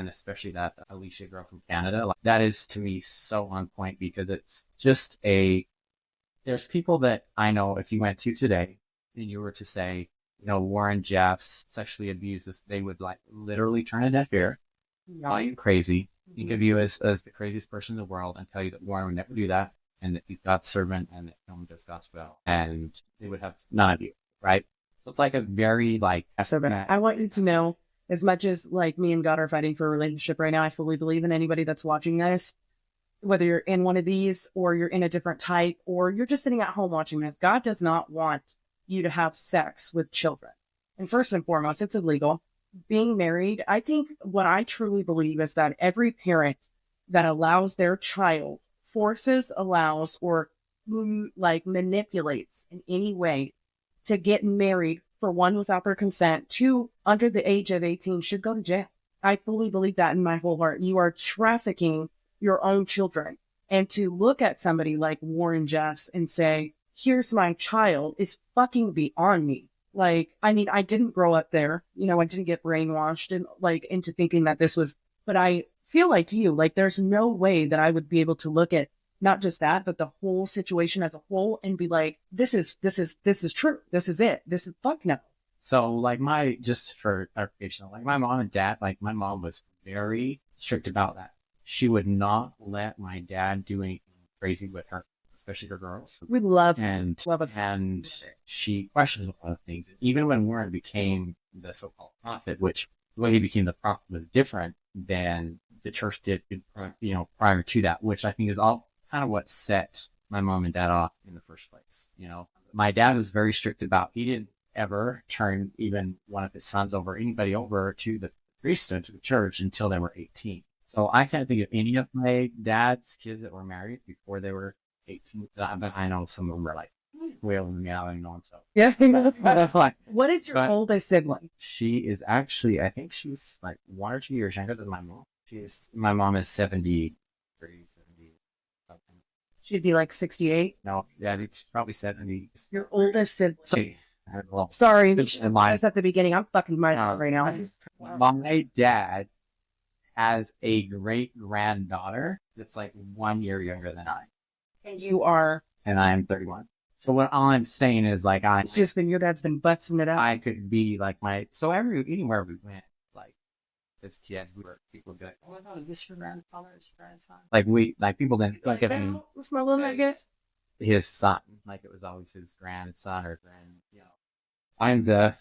especially that Alicia girl from Canada, that is to me so on point, because it's just there's people that I know, if you went to today and you were to say, Waren Jeffs sexually abuses, they would literally turn a deaf ear, call you crazy, think of you as the craziest person in the world, and tell you that Warren would never do that, and that he's God's servant, and that no one does God's will, and they would have none of you, right? So it's a very I want you to know, as much as me and God are fighting for a relationship right now, I fully believe in anybody that's watching this, whether you're in one of these or you're in a different type or you're just sitting at home watching this, God does not want you to have sex with children. And first and foremost, it's illegal. Being married, I think what I truly believe is that every parent that allows their child, allows, or manipulates in any way to get married, for one, without their consent, two, under the age of 18, should go to jail. I fully believe that in my whole heart. You are trafficking your own children. And to look at somebody like Waren Jeffs and say, here's my child, is fucking beyond me. I didn't grow up there. I didn't get brainwashed and into thinking that this was, but I feel like you, there's no way that I would be able to look at not just that, but the whole situation as a whole and be like, this is true. This is it. This is fuck no. So just for clarification, my mom and dad, my mom was very strict about that. She would not let my dad do anything crazy with her, especially her girls. We love it. And she questioned a lot of things. Even when Warren became the so-called prophet, which the way he became the prophet was different than the church did, prior to that, which I think is all kind of what set my mom and dad off in the first place. My dad was very strict about, he didn't ever turn even one of his sons over, anybody over to the priesthood, to the church, until they were 18. So I can't think of any of my dad's kids that were married before they were 18. But I know some of them were wailing me out and know so. Yeah. What is your oldest sibling? She is actually, I think she's 1 or 2 years younger than my mom. My mom is 73, 70 something. She'd be 68? No, yeah, I think she's probably 70. Your oldest sibling. Sorry. Sorry, I was at the beginning. I'm fucking my right now. My dad has a great granddaughter that's like 1 year younger than I. And you are. And I am 31. So what all I'm saying is like It's just been your dad's been busting it up. I could be like anywhere we went, like as kids, people would be like, oh no, is this your grandfather? Is your grandson? Like people didn't like What's my little nugget? His son, like it was always his grandson or I'm the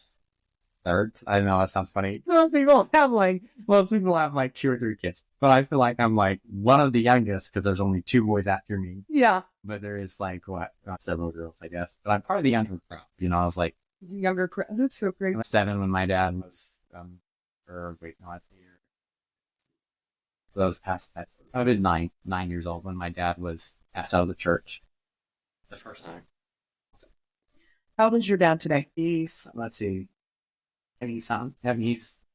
third. I know that sounds funny. Most people have like 2 or 3 kids, but I feel like I'm like one of the youngest because there's only 2 boys after me. Yeah. But there is like several girls, I guess. But I'm part of the younger crowd. I was like younger crowd. That's so great. 7 when my dad was that's the year. So that was past that. I was 9 years old when my dad was passed out of the church the first time. How old is your dad today? He's he's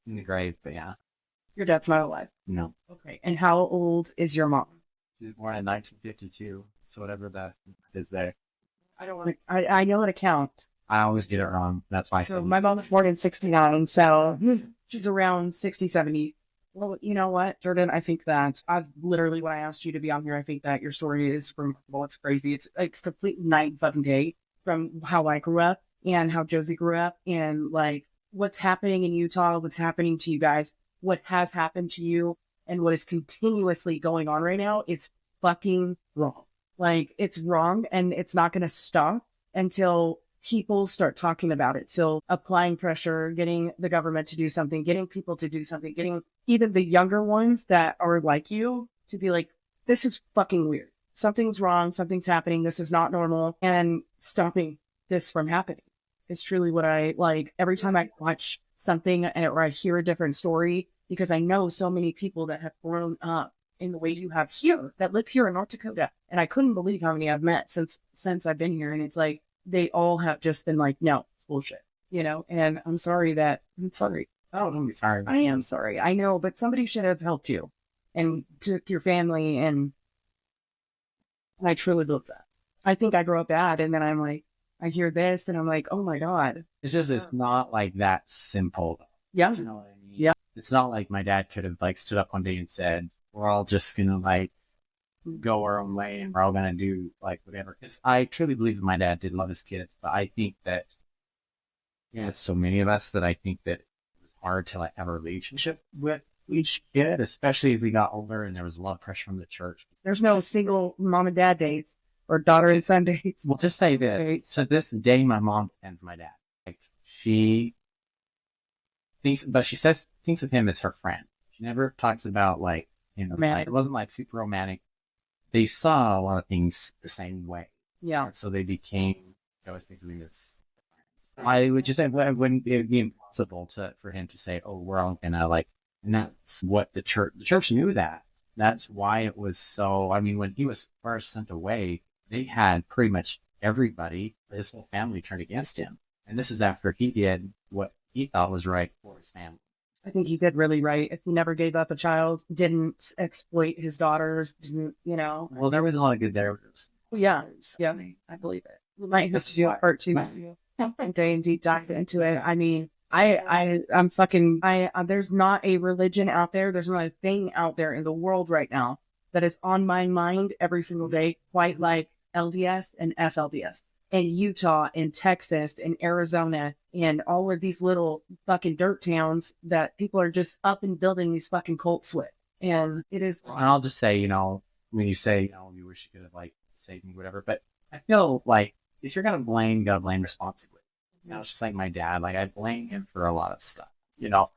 in the grave, but yeah. Your dad's not alive? No. Okay. And how old is your mom? She was born in 1952, so whatever that is there. I don't want to. I know how to count. I always get it wrong. That's why. So my mom was born in 69, so she's around 60, 70. Well, you know what, Jordan? I think that when I asked you to be on here, I think that your story is remarkable. It's crazy. It's complete night fucking day from how I grew up and how Josie grew up and like what's happening in Utah, what's happening to you guys, what has happened to you, and what is continuously going on right now is fucking wrong. Like, it's wrong, and it's not going to stop until people start talking about it. So applying pressure, getting the government to do something, getting people to do something, getting even the younger ones that are like you to be like, this is fucking weird. Something's wrong. Something's happening. This is not normal. And stopping this from happening is truly what I like. Every time I watch something or I hear a different story, because I know so many people that have grown up in the way you have here, that live here in North Dakota. And I couldn't believe how many I've met since I've been here. And it's like, they all have just been like, no, bullshit, and I'm sorry. Oh, don't be sorry. I am sorry. I know, but somebody should have helped you and took your family. And I truly love that. I think I grew up bad. And then I'm like, I hear this and I'm like, oh my God. It's not like that simple. Yeah. You know what I mean? Yeah. It's not like my dad could have like stood up one day and said, we're all just going to like go our own way and we're all going to do like whatever. Because I truly believe that my dad did love his kids, but I think that, it's so many of us that I think that it was hard to like have a relationship with each kid, especially as he got older and there was a lot of pressure from the church. There's no single mom and dad dates or daughter and son dates. Well, just say this. So this day, my mom defends my dad. Like she thinks of him as her friend. She never talks about like, like, it wasn't like super romantic. They saw a lot of things the same way. Yeah. And so they became, always thinks of me as, I would just say, it wouldn't be impossible for him to say, oh, we're all gonna like, and that's what the church knew that. That's why it was so, when he was first sent away, they had pretty much everybody, his whole family turned against him. And this is after he did what he thought was right for his family. I think he did really right. If he never gave up a child, didn't exploit his daughters, didn't, Well, there was a lot of good there. Yeah. Yeah. I believe it. We might have to do a part 2 and deep dive into it. There's not a religion out there. There's not a thing out there in the world right now that is on my mind every single day, quite like LDS and FLDS. In Utah, in Texas, in Arizona, and all of these little fucking dirt towns that people are just up and building these fucking cults with. And it is. And I'll just say, when you say, you wish you could have like saved me, whatever. But I feel like if you're gonna blame, you gotta blame responsibly. It's just like my dad. Like I blame him for a lot of stuff.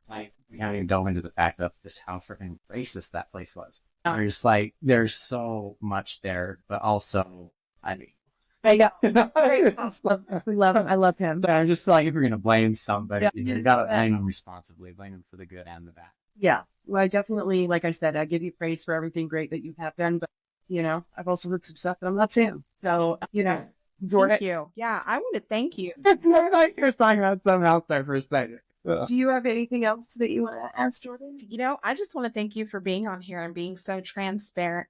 Like we haven't even dove into the fact of just how freaking racist that place was. There's so much there, but also, I know. I love him. So I'm just like, if you're going to blame somebody, you got to blame them responsibly, blame them for the good and the bad. Yeah. Well, I definitely, like I said, I give you praise for everything great that you have done, but, I've also heard some stuff that I'm not fan. So, Jordan. Thank you. Yeah, I want to thank you. Like you're talking about something else there for a second. Do you have anything else that you want to ask, Jordan? I just want to thank you for being on here and being so transparent.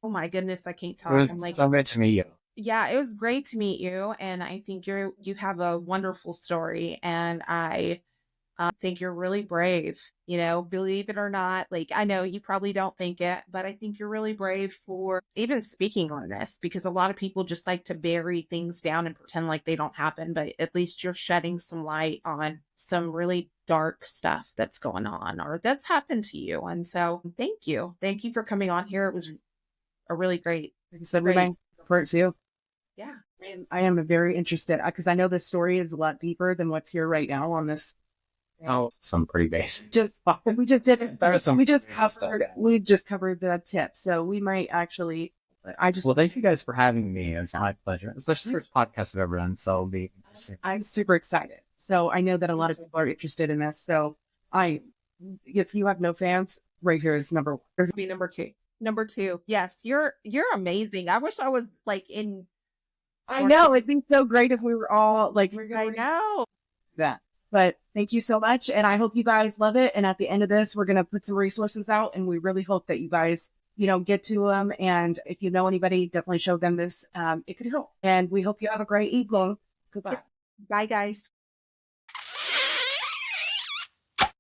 Oh my goodness, I can't talk. It was so good to meet you. Yeah, it was great to meet you, and I think you have a wonderful story, and I I think you're really brave, believe it or not. Like, I know you probably don't think it, but I think you're really brave for even speaking on this, because a lot of people just like to bury things down and pretend like they don't happen. But at least you're shedding some light on some really dark stuff that's going on or that's happened to you. And so thank you. Thank you for coming on here. It was a really great. Like I said, we might go for it too. Yeah. And I am very interested because I know this story is a lot deeper than what's here right now on this. Oh, some pretty basic. We just did There was some we just covered the tip. So we might actually well, thank you guys for having me. It's my pleasure. It's the first podcast I've ever done, so it'll be interesting. I'm super excited. So I know that a lot of people are interested in this. So if you have no fans, right here is number one. There's be number two. Number two. Yes, you're amazing. I wish I was like in. I know it'd be so great if we were all like. I know that. But thank you so much. And I hope you guys love it. And at the end of this, we're going to put some resources out. And we really hope that you guys, get to them. And if you know anybody, definitely show them this. It could help. And we hope you have a great evening. Goodbye. Bye, guys.